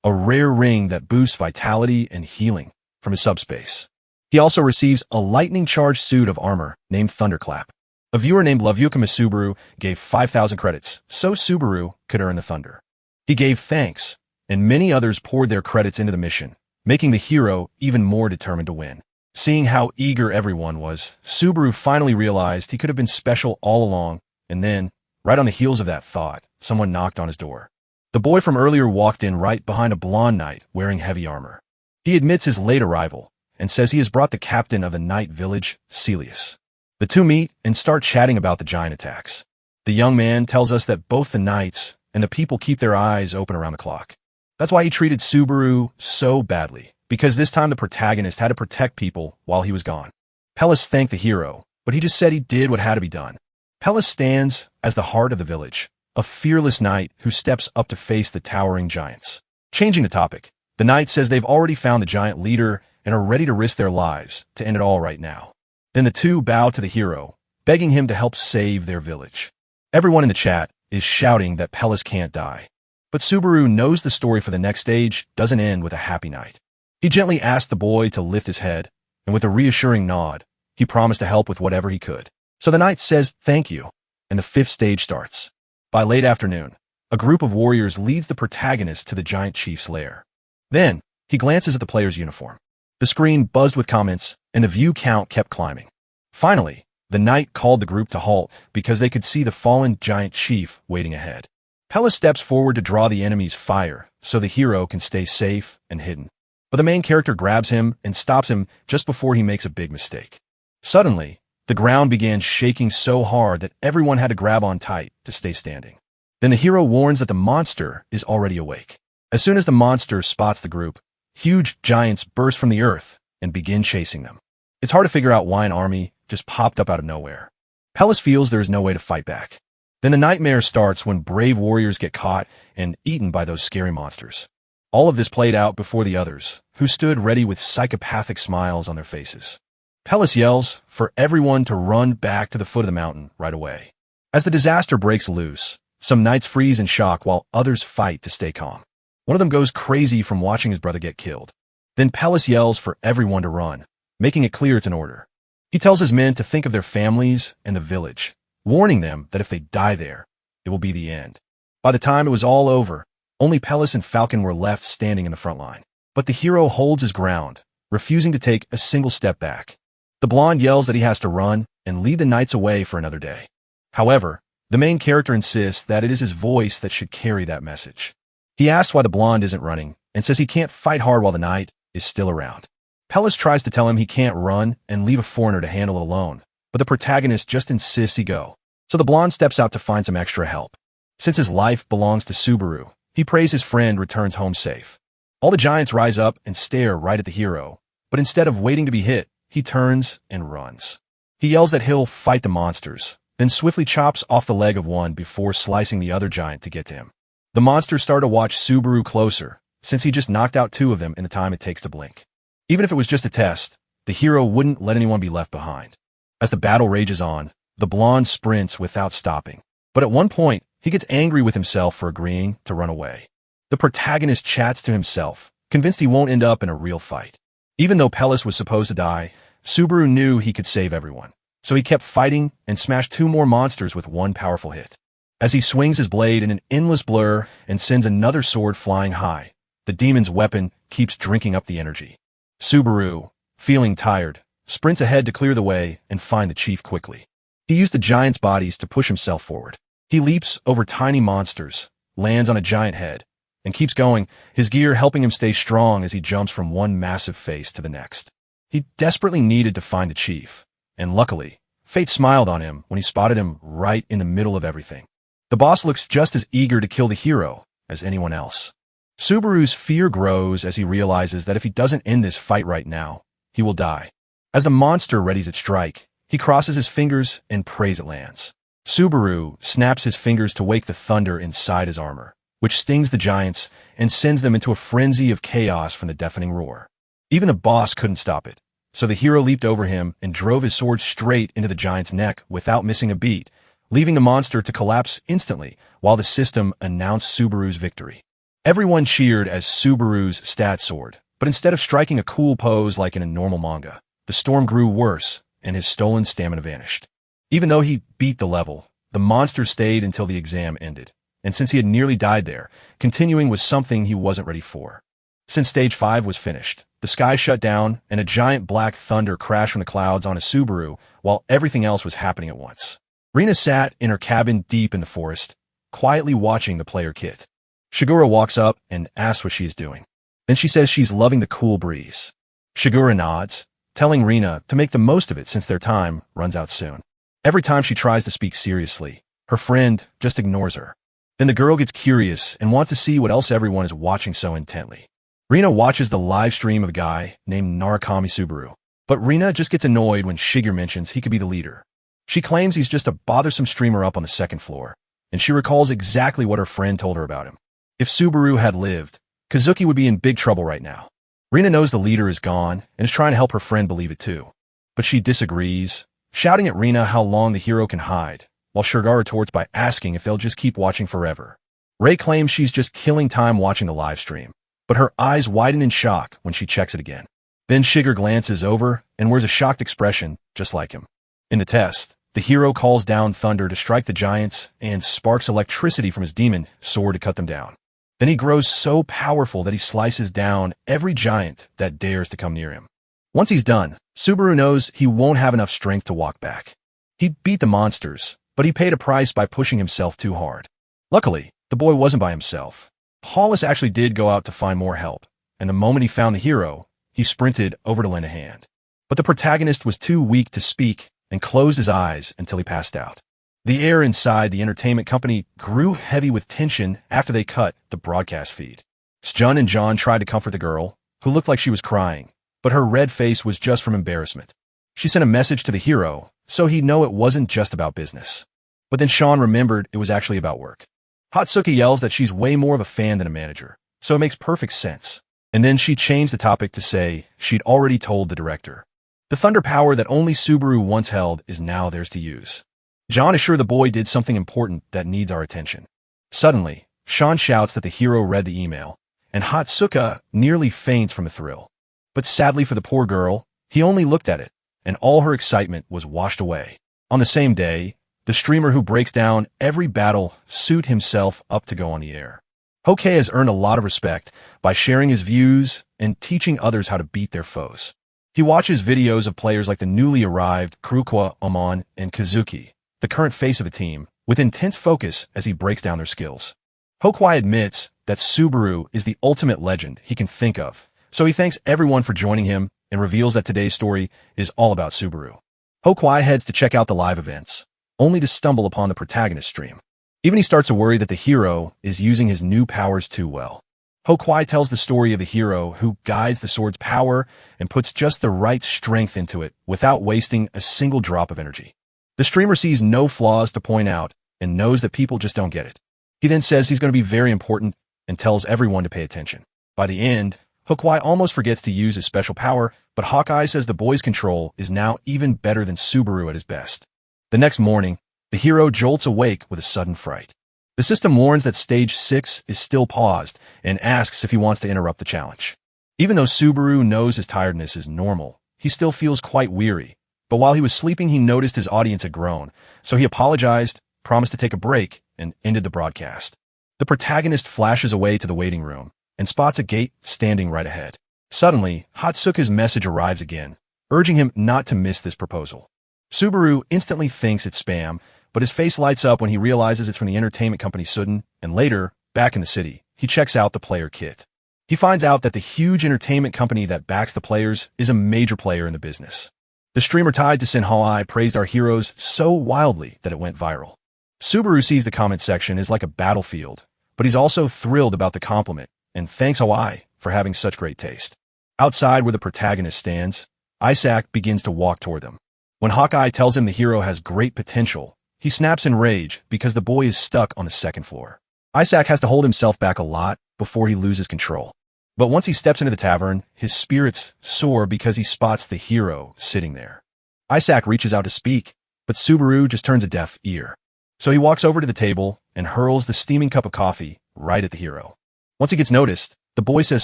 Speaker 1: a rare ring that boosts vitality and healing, from his subspace. He also receives a lightning-charged suit of armor named Thunderclap. A viewer named Lovyukama Subaru gave 5,000 credits, so Subaru could earn the thunder. He gave thanks, and many others poured their credits into the mission, making the hero even more determined to win. Seeing how eager everyone was, Subaru finally realized he could have been special all along, and then, right on the heels of that thought, someone knocked on his door. The boy from earlier walked in right behind a blonde knight wearing heavy armor. He admits his late arrival, and says he has brought the captain of the knight village, Celius. The two meet and start chatting about the giant attacks. The young man tells us that both the knights and the people keep their eyes open around the clock. That's why he treated Subaru so badly, because this time the protagonist had to protect people while he was gone. Pellis thanked the hero, but he just said he did what had to be done. Pellis stands as the heart of the village, a fearless knight who steps up to face the towering giants. Changing the topic, the knight says they've already found the giant leader and are ready to risk their lives to end it all right now. Then the two bow to the hero, begging him to help save their village. Everyone in the chat is shouting that Pellis can't die. But Subaru knows the story for the next stage doesn't end with a happy night. He gently asked the boy to lift his head, and with a reassuring nod, he promised to help with whatever he could. So the knight says thank you, and the fifth stage starts. By late afternoon, a group of warriors leads the protagonist to the giant chief's lair. Then, he glances at the player's uniform. The screen buzzed with comments, and the view count kept climbing. Finally, the knight called the group to halt because they could see the fallen giant chief waiting ahead. Pellis steps forward to draw the enemy's fire so the hero can stay safe and hidden. But the main character grabs him and stops him just before he makes a big mistake. Suddenly, the ground began shaking so hard that everyone had to grab on tight to stay standing. Then the hero warns that the monster is already awake. As soon as the monster spots the group, huge giants burst from the earth and begin chasing them. It's hard to figure out why an army just popped up out of nowhere. Pellis feels there is no way to fight back. Then the nightmare starts when brave warriors get caught and eaten by those scary monsters. All of this played out before the others, who stood ready with psychopathic smiles on their faces. Pellis yells for everyone to run back to the foot of the mountain right away. As the disaster breaks loose, some knights freeze in shock while others fight to stay calm. One of them goes crazy from watching his brother get killed. Then Pellis yells for everyone to run, making it clear it's an order. He tells his men to think of their families and the village, warning them that if they die there, it will be the end. By the time it was all over, only Pellis and Falcon were left standing in the front line. But the hero holds his ground, refusing to take a single step back. The blonde yells that he has to run and lead the knights away for another day. However, the main character insists that it is his voice that should carry that message. He asks why the blonde isn't running and says he can't fight hard while the knight is still around. Pellis tries to tell him he can't run and leave a foreigner to handle it alone, but the protagonist just insists he go. So the blonde steps out to find some extra help. Since his life belongs to Subaru, he prays his friend returns home safe. All the giants rise up and stare right at the hero, but instead of waiting to be hit, he turns and runs. He yells that he'll fight the monsters, then swiftly chops off the leg of one before slicing the other giant to get to him. The monsters start to watch Subaru closer, since he just knocked out two of them in the time it takes to blink. Even if it was just a test, the hero wouldn't let anyone be left behind. As the battle rages on, the blonde sprints without stopping. But at one point, he gets angry with himself for agreeing to run away. The protagonist chats to himself, convinced he won't end up in a real fight. Even though Pellis was supposed to die, Subaru knew he could save everyone. So he kept fighting and smashed two more monsters with one powerful hit. As he swings his blade in an endless blur and sends another sword flying high, the demon's weapon keeps drinking up the energy. Subaru, feeling tired, sprints ahead to clear the way and find the chief quickly. He used the giants' bodies to push himself forward. He leaps over tiny monsters, lands on a giant head, and keeps going, his gear helping him stay strong as he jumps from one massive face to the next. He desperately needed to find the chief, and luckily, fate smiled on him when he spotted him right in the middle of everything. The boss looks just as eager to kill the hero as anyone else. Subaru's fear grows as he realizes that if he doesn't end this fight right now, he will die. As the monster readies its strike, he crosses his fingers and prays it lands. Subaru snaps his fingers to wake the thunder inside his armor, which stings the giants and sends them into a frenzy of chaos from the deafening roar. Even the boss couldn't stop it, so the hero leaped over him and drove his sword straight into the giant's neck without missing a beat, leaving the monster to collapse instantly while the system announced Subaru's victory. Everyone cheered as Subaru's stat soared, but instead of striking a cool pose like in a normal manga, the storm grew worse and his stolen stamina vanished. Even though he beat the level, the monster stayed until the exam ended, and since he had nearly died there, continuing was something he wasn't ready for. Since Stage 5 was finished, the sky shut down and a giant black thunder crashed from the clouds onto Subaru while everything else was happening at once. Rina sat in her cabin deep in the forest, quietly watching the player kit. Shigura walks up and asks what she is doing. Then she says she's loving the cool breeze. Shigura nods, telling Rina to make the most of it since their time runs out soon. Every time she tries to speak seriously, Her friend just ignores her. Then the girl gets curious and wants to see what else everyone is watching so intently. Rina watches the live stream of a guy named Narukami Subaru, but Rina just gets annoyed when Shigeru mentions he could be the leader. She claims he's just a bothersome streamer up on the second floor, and she recalls exactly what her friend told her about him. If Subaru had lived, Kazuki would be in big trouble right now. Rina knows the leader is gone and is trying to help her friend believe it too. But she disagrees, shouting at Rina how long the hero can hide, while Shigeru retorts by asking if they'll just keep watching forever. Rei claims she's just killing time watching the live stream, but her eyes widen in shock when she checks it again. Then Shigeru glances over and wears a shocked expression, just like him. In the test, the hero calls down thunder to strike the giants and sparks electricity from his demon sword to cut them down. Then he grows so powerful that he slices down every giant that dares to come near him. Once he's done, Subaru knows he won't have enough strength to walk back. He beat the monsters, but he paid a price by pushing himself too hard. Luckily, the boy wasn't by himself. Hollis actually did go out to find more help, and the moment he found the hero, he sprinted over to lend a hand. But the protagonist was too weak to speak and closed his eyes until he passed out. The air inside the entertainment company grew heavy with tension after they cut the broadcast feed. Jun and John tried to comfort the girl, who looked like she was crying, but her red face was just from embarrassment. She sent a message to the hero, so he'd know it wasn't just about business. But then Sean remembered it was actually about work. Hatsuki yells that she's way more of a fan than a manager, so it makes perfect sense. And then she changed the topic to say she'd already told the director. The thunder power that only Subaru once held is now theirs to use. John is sure the boy did something important that needs our attention. Suddenly, Sean shouts that the hero read the email, and Hatsuka nearly faints from a thrill. But sadly for the poor girl, he only looked at it, and all her excitement was washed away. On the same day, the streamer who breaks down every battle suit himself up to go on the air. Hoke has earned a lot of respect by sharing his views and teaching others how to beat their foes. He watches videos of players like the newly arrived Kurukwa Omon and Kazuki, the current face of the team, with intense focus as he breaks down their skills. Hokwai admits that Subaru is the ultimate legend he can think of, so he thanks everyone for joining him and reveals that today's story is all about Subaru. Hokwai heads to check out the live events, only to stumble upon the protagonist stream. Even he starts to worry that the hero is using his new powers too well. Hokwai tells the story of the hero who guides the sword's power and puts just the right strength into it without wasting a single drop of energy. The streamer sees no flaws to point out and knows that people just don't get it. He then says he's going to be very important and tells everyone to pay attention. By the end, Hokwai almost forgets to use his special power, but Hawkeye says the boy's control is now even better than Subaru at his best. The next morning, the hero jolts awake with a sudden fright. The system warns that stage 6 is still paused and asks if he wants to interrupt the challenge. Even though Subaru knows his tiredness is normal, he still feels quite weary. But while he was sleeping, he noticed his audience had grown, so he apologized, promised to take a break, and ended the broadcast. The protagonist flashes away to the waiting room and spots a gate standing right ahead. Suddenly, Hatsuka's message arrives again, urging him not to miss this proposal. Subaru instantly thinks it's spam, but his face lights up when he realizes it's from the entertainment company Sudden, and later, back in the city, he checks out the player kit. He finds out that the huge entertainment company that backs the players is a major player in the business. The streamer tied to Senhai praised our heroes so wildly that it went viral. Subaru sees the comment section as like a battlefield, but he's also thrilled about the compliment and thanks Hawaii for having such great taste. Outside where the protagonist stands, Isaac begins to walk toward them. When Hawkeye tells him the hero has great potential, he snaps in rage because the boy is stuck on the second floor. Isaac has to hold himself back a lot before he loses control. But once he steps into the tavern, his spirits soar because he spots the hero sitting there. Isaac reaches out to speak, but Subaru just turns a deaf ear. So he walks over to the table and hurls the steaming cup of coffee right at the hero. Once he gets noticed, the boy says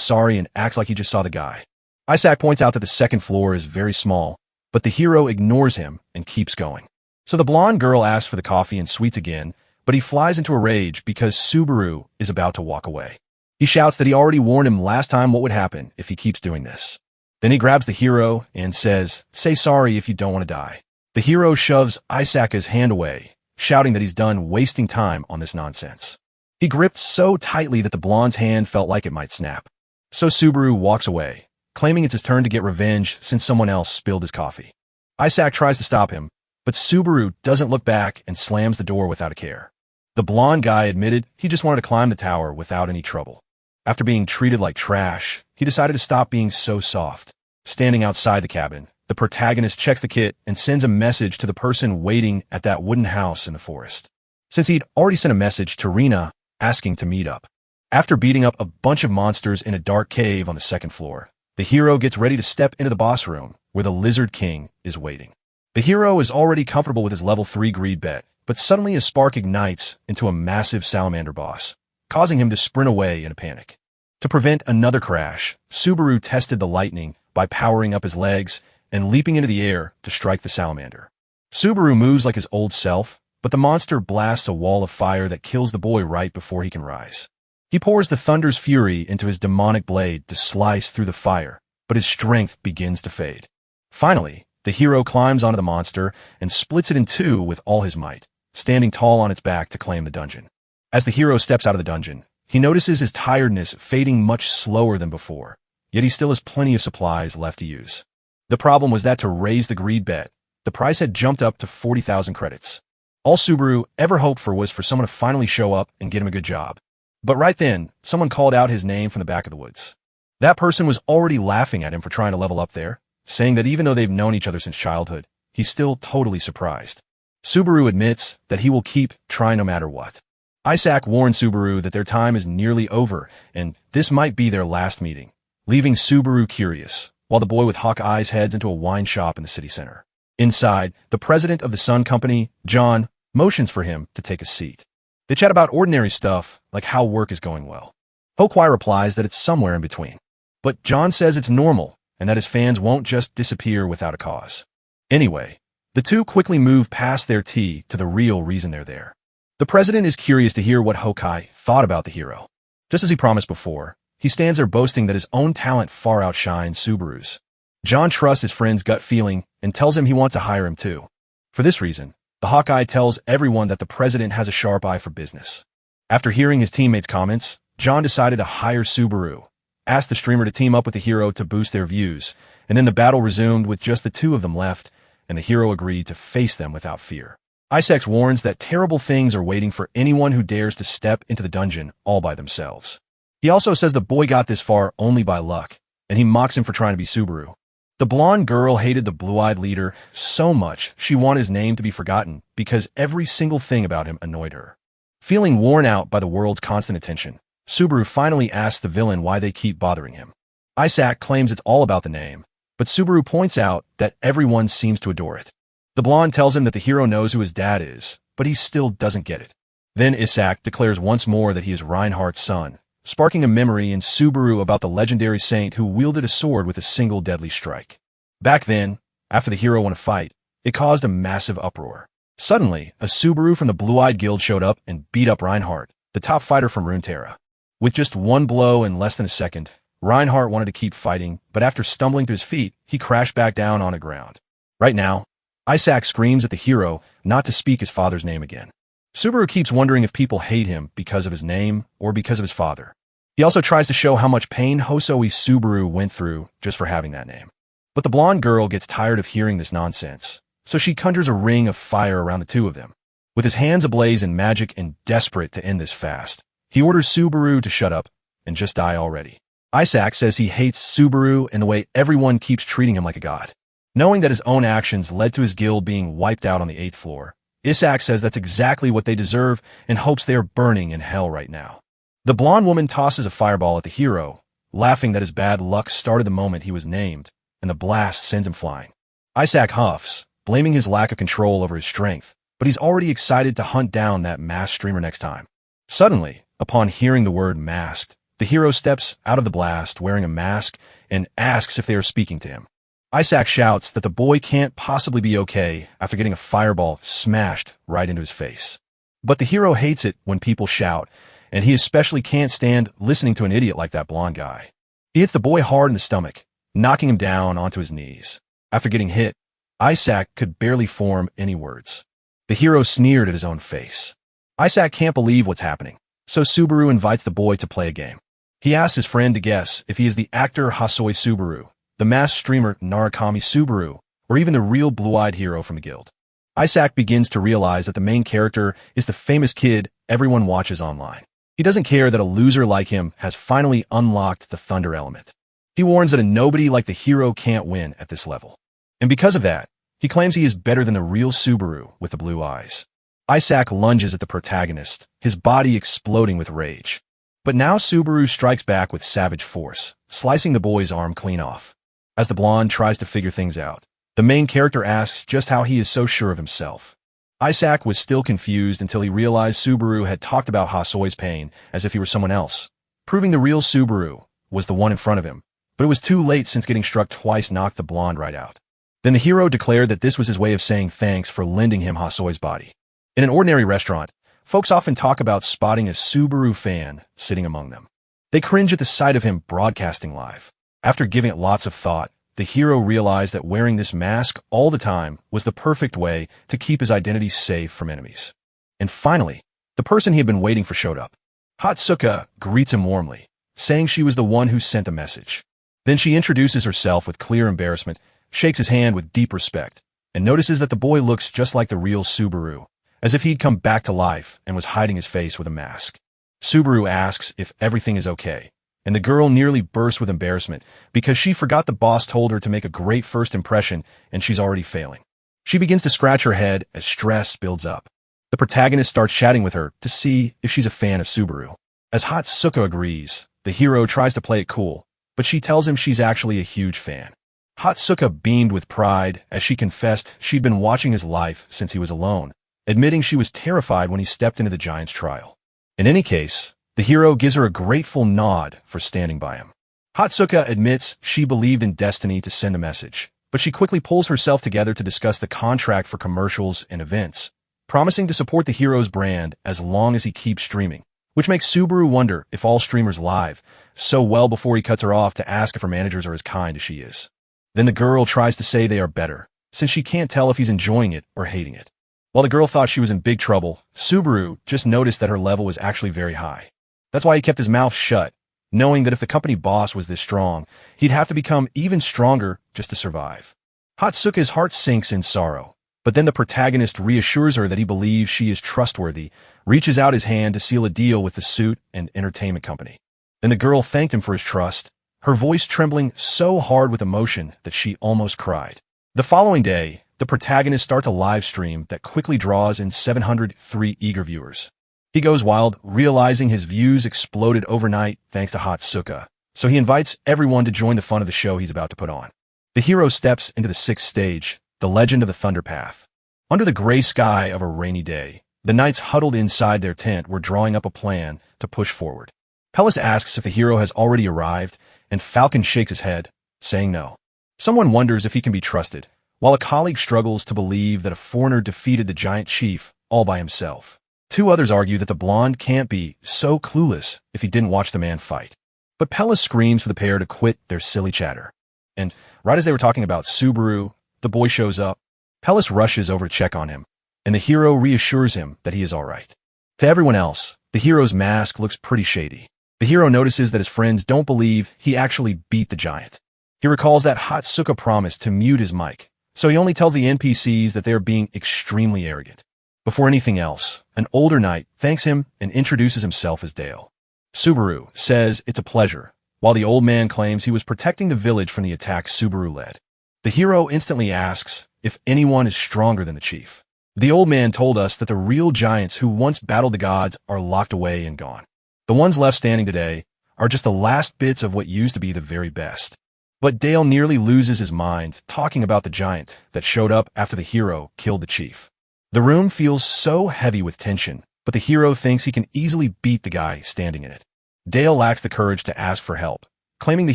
Speaker 1: sorry and acts like he just saw the guy. Isaac points out that the second floor is very small, but the hero ignores him and keeps going. So the blonde girl asks for the coffee and sweets again, but he flies into a rage because Subaru is about to walk away. He shouts that he already warned him last time what would happen if he keeps doing this. Then he grabs the hero and says, "Say sorry if you don't want to die." The hero shoves Isaka's hand away, shouting that he's done wasting time on this nonsense. He gripped so tightly that the blonde's hand felt like it might snap. So Subaru walks away, claiming it's his turn to get revenge since someone else spilled his coffee. Isaac tries to stop him, But Subaru doesn't look back and slams the door without a care. The blonde guy admitted he just wanted to climb the tower without any trouble. After being treated like trash, he decided to stop being so soft. Standing outside the cabin, the protagonist checks the kit and sends a message to the person waiting at that wooden house in the forest. Since he'd already sent a message to Rina asking to meet up. After beating up a bunch of monsters in a dark cave on the second floor, the hero gets ready to step into the boss room where the Lizard King is waiting. The hero is already comfortable with his level 3 greed bet, but suddenly a spark ignites into a massive salamander boss, causing him to sprint away in a panic. To prevent another crash, Subaru tested the lightning by powering up his legs and leaping into the air to strike the salamander. Subaru moves like his old self, but the monster blasts a wall of fire that kills the boy right before he can rise. He pours the thunder's fury into his demonic blade to slice through the fire, but his strength begins to fade. Finally, the hero climbs onto the monster and splits it in two with all his might, standing tall on its back to claim the dungeon. As the hero steps out of the dungeon, he notices his tiredness fading much slower than before, yet he still has plenty of supplies left to use. The problem was that to raise the greed bet, the price had jumped up to 40,000 credits. All Subaru ever hoped for was for someone to finally show up and get him a good job. But right then, someone called out his name from the back of the woods. That person was already laughing at him for trying to level up there, saying that even though they've known each other since childhood, he's still totally surprised. Subaru admits that he will keep trying no matter what. Isaac warns Subaru that their time is nearly over, and this might be their last meeting, leaving Subaru curious, while the boy with hawk eyes heads into a wine shop in the city center. Inside, the president of the Sun Company, John, motions for him to take a seat. They chat about ordinary stuff, like how work is going well. Hokwai replies that it's somewhere in between. But John says it's normal, and that his fans won't just disappear without a cause. Anyway, the two quickly move past their tea to the real reason they're there. The president is curious to hear what Hokwai thought about the hero. Just as he promised before, he stands there boasting that his own talent far outshines Subaru's. John trusts his friend's gut feeling and tells him he wants to hire him too. For this reason, the Hawkeye tells everyone that the president has a sharp eye for business. After hearing his teammates' comments, John decided to hire Subaru, asked the streamer to team up with the hero to boost their views, and then the battle resumed with just the two of them left, and the hero agreed to face them without fear. Isaac warns that terrible things are waiting for anyone who dares to step into the dungeon all by themselves. He also says the boy got this far only by luck, and he mocks him for trying to be Subaru. The blonde girl hated the blue-eyed leader so much she wanted his name to be forgotten because every single thing about him annoyed her. Feeling worn out by the world's constant attention, Subaru finally asks the villain why they keep bothering him. Isaac claims it's all about the name, but Subaru points out that everyone seems to adore it. The blonde tells him that the hero knows who his dad is, but he still doesn't get it. Then Isaac declares once more that he is Reinhardt's son, sparking a memory in Subaru about the legendary saint who wielded a sword with a single deadly strike. Back then, after the hero won a fight, it caused a massive uproar. Suddenly, a Subaru from the Blue-Eyed Guild showed up and beat up Reinhardt, the top fighter from Runeterra. With just one blow in less than a second, Reinhardt wanted to keep fighting, but after stumbling to his feet, he crashed back down on the ground. Right now, Isaac screams at the hero not to speak his father's name again. Subaru keeps wondering if people hate him because of his name or because of his father. He also tries to show how much pain Hosoi Subaru went through just for having that name. But the blonde girl gets tired of hearing this nonsense, so she conjures a ring of fire around the two of them. With his hands ablaze in magic and desperate to end this fast, he orders Subaru to shut up and just die already. Isaac says he hates Subaru and the way everyone keeps treating him like a god. Knowing that his own actions led to his guild being wiped out on the 8th floor, Isaac says that's exactly what they deserve and hopes they are burning in hell right now. The blonde woman tosses a fireball at the hero, laughing that his bad luck started the moment he was named, and the blast sends him flying. Isaac huffs, blaming his lack of control over his strength, but he's already excited to hunt down that masked streamer next time. Suddenly, upon hearing the word masked, the hero steps out of the blast wearing a mask and asks if they are speaking to him. Isaac shouts that the boy can't possibly be okay after getting a fireball smashed right into his face. But the hero hates it when people shout, and he especially can't stand listening to an idiot like that blonde guy. He hits the boy hard in the stomach, knocking him down onto his knees. After getting hit, Isaac could barely form any words. The hero sneered at his own face. Isaac can't believe what's happening, so Subaru invites the boy to play a game. He asks his friend to guess if he is the actor Hosoi Subaru, the masked streamer Narukami Subaru, or even the real blue-eyed hero from the guild. Isaac begins to realize that the main character is the famous kid everyone watches online. He doesn't care that a loser like him has finally unlocked the thunder element. He warns that a nobody like the hero can't win at this level. And because of that, he claims he is better than the real Subaru with the blue eyes. Isaac lunges at the protagonist, his body exploding with rage. But now Subaru strikes back with savage force, slicing the boy's arm clean off. As the blonde tries to figure things out, the main character asks just how he is so sure of himself. Isaac was still confused until he realized Subaru had talked about Hasoi's pain as if he were someone else, proving the real Subaru was the one in front of him. But it was too late since getting struck twice knocked the blonde right out. Then the hero declared that this was his way of saying thanks for lending him Hasoi's body. In an ordinary restaurant, folks often talk about spotting a Subaru fan sitting among them. They cringe at the sight of him broadcasting live. After giving it lots of thought, the hero realized that wearing this mask all the time was the perfect way to keep his identity safe from enemies. And finally, the person he had been waiting for showed up. Hatsuka greets him warmly, saying she was the one who sent the message. Then she introduces herself with clear embarrassment, shakes his hand with deep respect, and notices that the boy looks just like the real Subaru, as if he'd come back to life and was hiding his face with a mask. Subaru asks if everything is okay, and the girl nearly bursts with embarrassment because she forgot the boss told her to make a great first impression and she's already failing. She begins to scratch her head as stress builds up. The protagonist starts chatting with her to see if she's a fan of Subaru. As Hatsuka agrees, the hero tries to play it cool, but she tells him she's actually a huge fan. Hatsuka beamed with pride as she confessed she'd been watching his life since he was alone, admitting she was terrified when he stepped into the giant's trial. In any case, the hero gives her a grateful nod for standing by him. Hatsuka admits she believed in destiny to send a message, but she quickly pulls herself together to discuss the contract for commercials and events, promising to support the hero's brand as long as he keeps streaming, which makes Subaru wonder if all streamers live so well before he cuts her off to ask if her managers are as kind as she is. Then the girl tries to say they are better, since she can't tell if he's enjoying it or hating it. While the girl thought she was in big trouble, Subaru just noticed that her level was actually very high. That's why he kept his mouth shut, knowing that if the company boss was this strong, he'd have to become even stronger just to survive. Hatsuka's heart sinks in sorrow, but then the protagonist reassures her that he believes she is trustworthy, reaches out his hand to seal a deal with the suit and entertainment company. Then the girl thanked him for his trust, her voice trembling so hard with emotion that she almost cried. The following day, the protagonist starts a live stream that quickly draws in 703 eager viewers. He goes wild, realizing his views exploded overnight thanks to Hatsuka, so he invites everyone to join the fun of the show he's about to put on. The hero steps into the sixth stage, the legend of the Thunder Path. Under the gray sky of a rainy day, the knights huddled inside their tent were drawing up a plan to push forward. Pellis asks if the hero has already arrived, and Falcon shakes his head, saying no. Someone wonders if he can be trusted, while a colleague struggles to believe that a foreigner defeated the giant chief all by himself. Two others argue that the blonde can't be so clueless if he didn't watch the man fight. But Pellis screams for the pair to quit their silly chatter. And right as they were talking about Subaru, the boy shows up. Pellis rushes over to check on him, and the hero reassures him that he is all right. To everyone else, the hero's mask looks pretty shady. The hero notices that his friends don't believe he actually beat the giant. He recalls that Hatsuka promised to mute his mic, so he only tells the NPCs that they are being extremely arrogant. Before anything else, an older knight thanks him and introduces himself as Dale. Subaru says it's a pleasure, while the old man claims he was protecting the village from the attack Subaru led. The hero instantly asks if anyone is stronger than the chief. The old man told us that the real giants who once battled the gods are locked away and gone. The ones left standing today are just the last bits of what used to be the very best. But Dale nearly loses his mind talking about the giant that showed up after the hero killed the chief. The room feels so heavy with tension, but the hero thinks he can easily beat the guy standing in it. Dale lacks the courage to ask for help, claiming the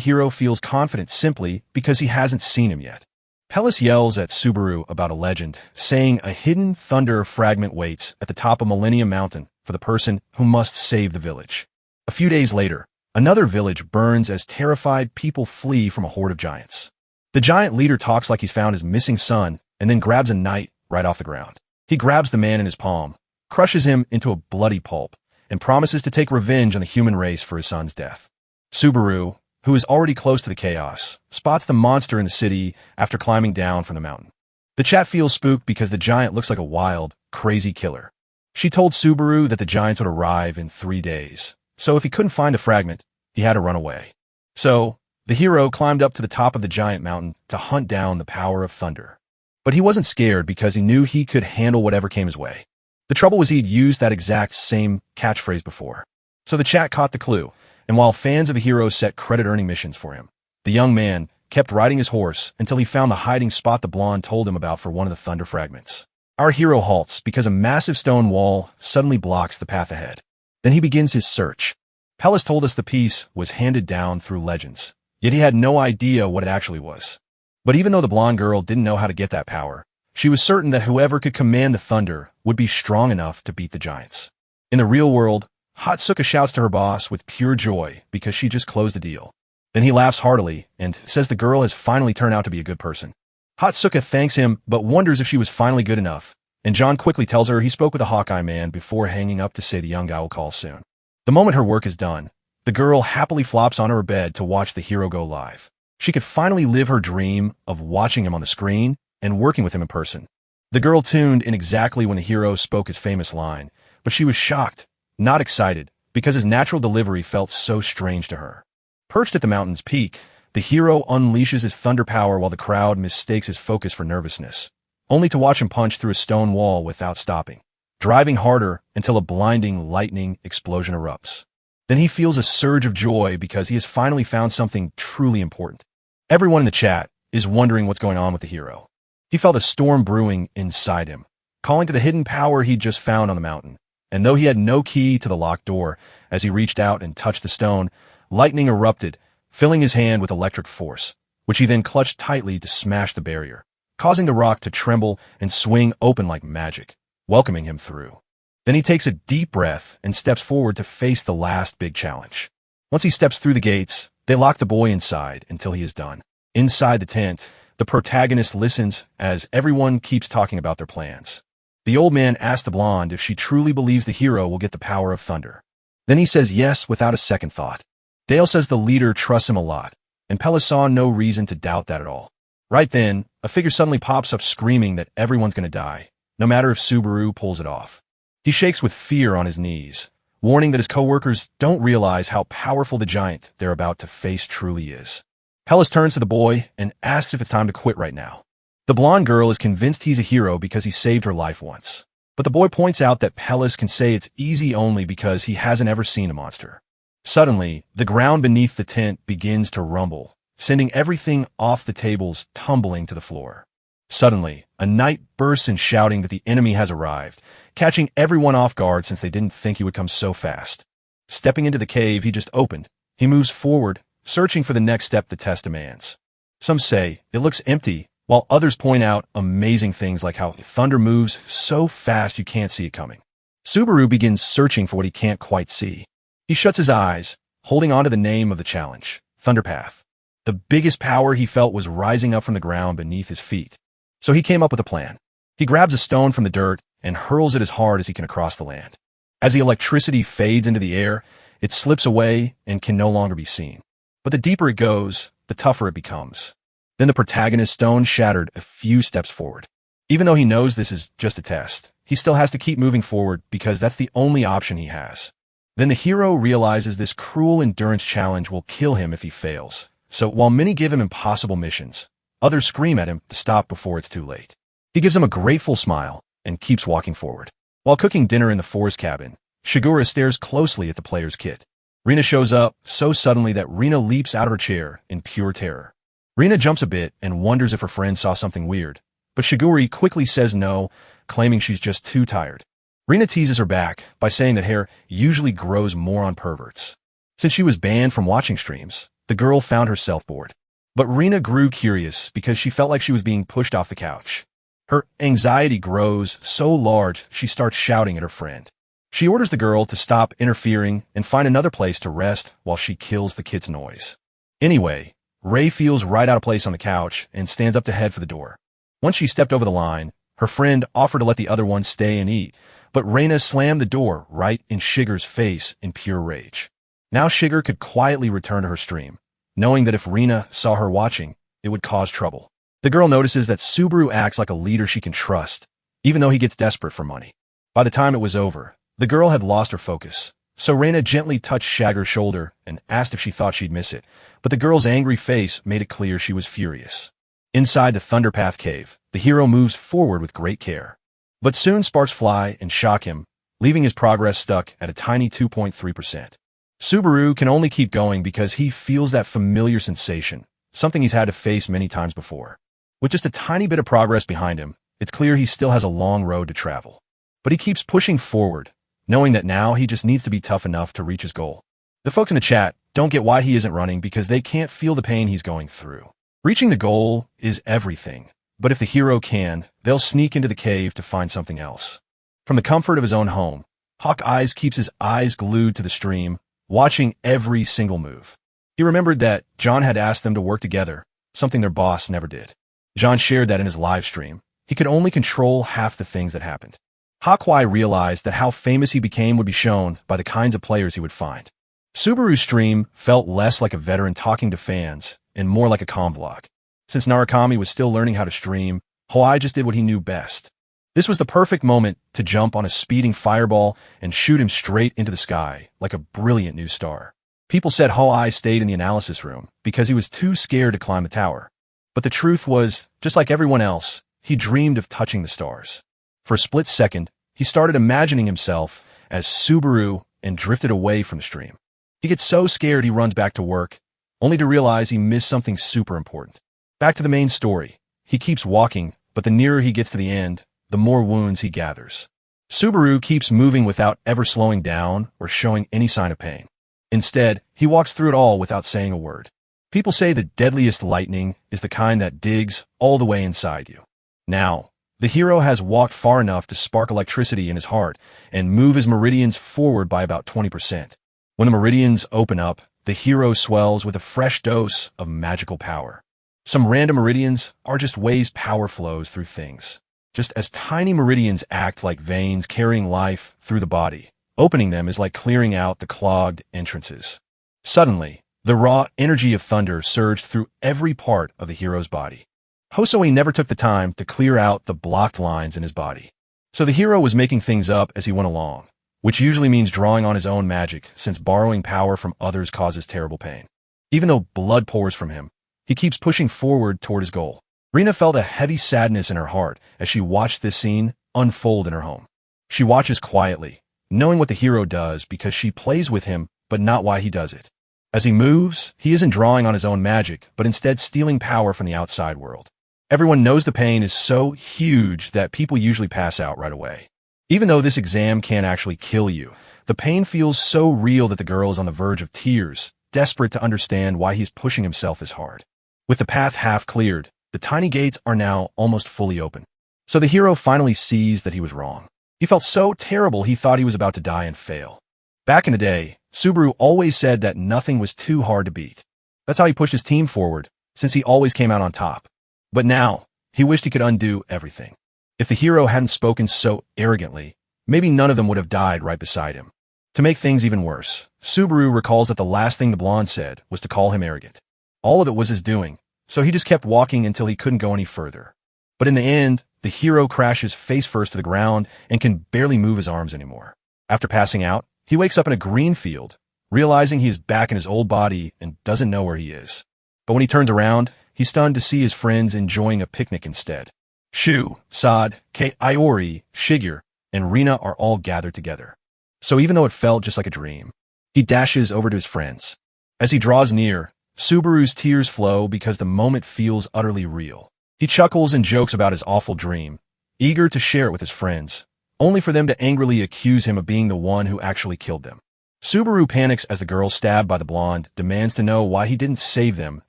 Speaker 1: hero feels confident simply because he hasn't seen him yet. Pellis yells at Subaru about a legend, saying a hidden thunder fragment waits at the top of Millennium Mountain for the person who must save the village. A few days later, another village burns as terrified people flee from a horde of giants. The giant leader talks like he's found his missing son and then grabs a knight right off the ground. He grabs the man in his palm, crushes him into a bloody pulp, and promises to take revenge on the human race for his son's death. Subaru, who is already close to the chaos, spots the monster in the city after climbing down from the mountain. The chat feels spooked because the giant looks like a wild, crazy killer. She told Subaru that the giants would arrive in 3 days, so if he couldn't find a fragment, he had to run away. So, the hero climbed up to the top of the giant mountain to hunt down the power of thunder. But he wasn't scared because he knew he could handle whatever came his way. The trouble was he'd used that exact same catchphrase before. So the chat caught the clue, and while fans of the hero set credit-earning missions for him, the young man kept riding his horse until he found the hiding spot the blonde told him about for one of the thunder fragments. Our hero halts because a massive stone wall suddenly blocks the path ahead. Then he begins his search. Pellis told us the piece was handed down through legends, yet he had no idea what it actually was. But even though the blonde girl didn't know how to get that power, she was certain that whoever could command the thunder would be strong enough to beat the giants. In the real world, Hatsuka shouts to her boss with pure joy because she just closed the deal. Then he laughs heartily and says the girl has finally turned out to be a good person. Hatsuka thanks him but wonders if she was finally good enough, and John quickly tells her he spoke with the Hawkeye man before hanging up to say the young guy will call soon. The moment her work is done, the girl happily flops onto her bed to watch the hero go live. She could finally live her dream of watching him on the screen and working with him in person. The girl tuned in exactly when the hero spoke his famous line, but she was shocked, not excited, because his natural delivery felt so strange to her. Perched at the mountain's peak, the hero unleashes his thunder power while the crowd mistakes his focus for nervousness, only to watch him punch through a stone wall without stopping, driving harder until a blinding lightning explosion erupts. Then he feels a surge of joy because he has finally found something truly important. Everyone in the chat is wondering what's going on with the hero. He felt a storm brewing inside him, calling to the hidden power he'd just found on the mountain. And though he had no key to the locked door, as he reached out and touched the stone, lightning erupted, filling his hand with electric force, which he then clutched tightly to smash the barrier, causing the rock to tremble and swing open like magic, welcoming him through. Then he takes a deep breath and steps forward to face the last big challenge. Once he steps through the gates, they lock the boy inside until he is done. Inside the tent, the protagonist listens as everyone keeps talking about their plans. The old man asks the blonde if she truly believes the hero will get the power of thunder. Then he says yes without a second thought. Dale says the leader trusts him a lot, and Pellis saw no reason to doubt that at all. Right then, a figure suddenly pops up screaming that everyone's going to die, no matter if Subaru pulls it off. He shakes with fear on his knees, warning that his coworkers don't realize how powerful the giant they're about to face truly is. Pellis turns to the boy and asks if it's time to quit right now. The blonde girl is convinced he's a hero because he saved her life once. But the boy points out that Pellis can say it's easy only because he hasn't ever seen a monster. Suddenly, the ground beneath the tent begins to rumble, sending everything off the tables tumbling to the floor. Suddenly, a knight bursts in shouting that the enemy has arrived, catching everyone off guard since they didn't think he would come so fast. Stepping into the cave he just opened, he moves forward, searching for the next step the test demands. Some say it looks empty, while others point out amazing things like how thunder moves so fast you can't see it coming. Subaru begins searching for what he can't quite see. He shuts his eyes, holding on to the name of the challenge, Thunderpath. The biggest power he felt was rising up from the ground beneath his feet. So he came up with a plan. He grabs a stone from the dirt and hurls it as hard as he can across the land. As the electricity fades into the air, it slips away and can no longer be seen. But the deeper it goes, the tougher it becomes. Then the protagonist's stone shattered a few steps forward. Even though he knows this is just a test, he still has to keep moving forward because that's the only option he has. Then the hero realizes this cruel endurance challenge will kill him if he fails. So while many give him impossible missions, others scream at him to stop before it's too late. He gives them a grateful smile and keeps walking forward. While cooking dinner in the forest cabin, Shigura stares closely at the player's kit. Rina shows up so suddenly that Rina leaps out of her chair in pure terror. Rina jumps a bit and wonders if her friend saw something weird, but Shiguri quickly says no, claiming she's just too tired. Rina teases her back by saying that hair usually grows more on perverts. Since she was banned from watching streams, the girl found herself bored. But Rina grew curious because she felt like she was being pushed off the couch. Her anxiety grows so large she starts shouting at her friend. She orders the girl to stop interfering and find another place to rest while she kills the kid's noise. Anyway, Ray feels right out of place on the couch and stands up to head for the door. Once she stepped over the line, her friend offered to let the other one stay and eat, but Reyna slammed the door right in Shiger's face in pure rage. Now Shiger could quietly return to her stream, knowing that if Rena saw her watching, it would cause trouble. The girl notices that Subaru acts like a leader she can trust, even though he gets desperate for money. By the time it was over, the girl had lost her focus, so Reina gently touched Shagger's shoulder and asked if she thought she'd miss it, but the girl's angry face made it clear she was furious. Inside the Thunderpath cave, the hero moves forward with great care. But soon sparks fly and shock him, leaving his progress stuck at a tiny 2.3%. Subaru can only keep going because he feels that familiar sensation, something he's had to face many times before. With just a tiny bit of progress behind him, it's clear he still has a long road to travel. But he keeps pushing forward, knowing that now he just needs to be tough enough to reach his goal. The folks in the chat don't get why he isn't running because they can't feel the pain he's going through. Reaching the goal is everything, but if the hero can, they'll sneak into the cave to find something else. From the comfort of his own home, Hawkeyes keeps his eyes glued to the stream, watching every single move. He remembered that John had asked them to work together, something their boss never did. John shared that in his live stream. He could only control half the things that happened. Hawkeye realized that how famous he became would be shown by the kinds of players he would find. Subaru's stream felt less like a veteran talking to fans and more like a convlog. Since Narukami was still learning how to stream, Hoai just did what he knew best. This was the perfect moment to jump on a speeding fireball and shoot him straight into the sky like a brilliant new star. People said Hoai stayed in the analysis room because he was too scared to climb the tower. But the truth was, just like everyone else, he dreamed of touching the stars. For a split second, he started imagining himself as Subaru and drifted away from the stream. He gets so scared he runs back to work, only to realize he missed something super important. Back to the main story. He keeps walking, but the nearer he gets to the end, the more wounds he gathers. Subaru keeps moving without ever slowing down or showing any sign of pain. Instead, he walks through it all without saying a word. People say the deadliest lightning is the kind that digs all the way inside you. Now, the hero has walked far enough to spark electricity in his heart and move his meridians forward by about 20%. When the meridians open up, the hero swells with a fresh dose of magical power. Some random meridians are just ways power flows through things. Just as tiny meridians act like veins carrying life through the body, opening them is like clearing out the clogged entrances. Suddenly, the raw energy of thunder surged through every part of the hero's body. Hosoe never took the time to clear out the blocked lines in his body. So the hero was making things up as he went along, which usually means drawing on his own magic since borrowing power from others causes terrible pain. Even though blood pours from him, he keeps pushing forward toward his goal. Rina felt a heavy sadness in her heart as she watched this scene unfold in her home. She watches quietly, knowing what the hero does because she plays with him, but not why he does it. As he moves, he isn't drawing on his own magic, but instead stealing power from the outside world. Everyone knows the pain is so huge that people usually pass out right away. Even though this exam can't actually kill you, the pain feels so real that the girl is on the verge of tears, desperate to understand why he's pushing himself this hard. With the path half cleared, the tiny gates are now almost fully open. So the hero finally sees that he was wrong. He felt so terrible he thought he was about to die and fail. Back in the day, Subaru always said that nothing was too hard to beat. That's how he pushed his team forward, since he always came out on top. But now, he wished he could undo everything. If the hero hadn't spoken so arrogantly, maybe none of them would have died right beside him. To make things even worse, Subaru recalls that the last thing the blonde said was to call him arrogant. All of it was his doing, so he just kept walking until he couldn't go any further. But in the end, the hero crashes face first to the ground and can barely move his arms anymore. After passing out, he wakes up in a green field, realizing he is back in his old body and doesn't know where he is. But when he turns around, he's stunned to see his friends enjoying a picnic instead. Shu, Sad, Iori, Shigeru, and Rina are all gathered together. So even though it felt just like a dream, he dashes over to his friends. As he draws near, Subaru's tears flow because the moment feels utterly real. He chuckles and jokes about his awful dream, eager to share it with his friends, only for them to angrily accuse him of being the one who actually killed them. Subaru panics as the girl stabbed by the blonde demands to know why he didn't save them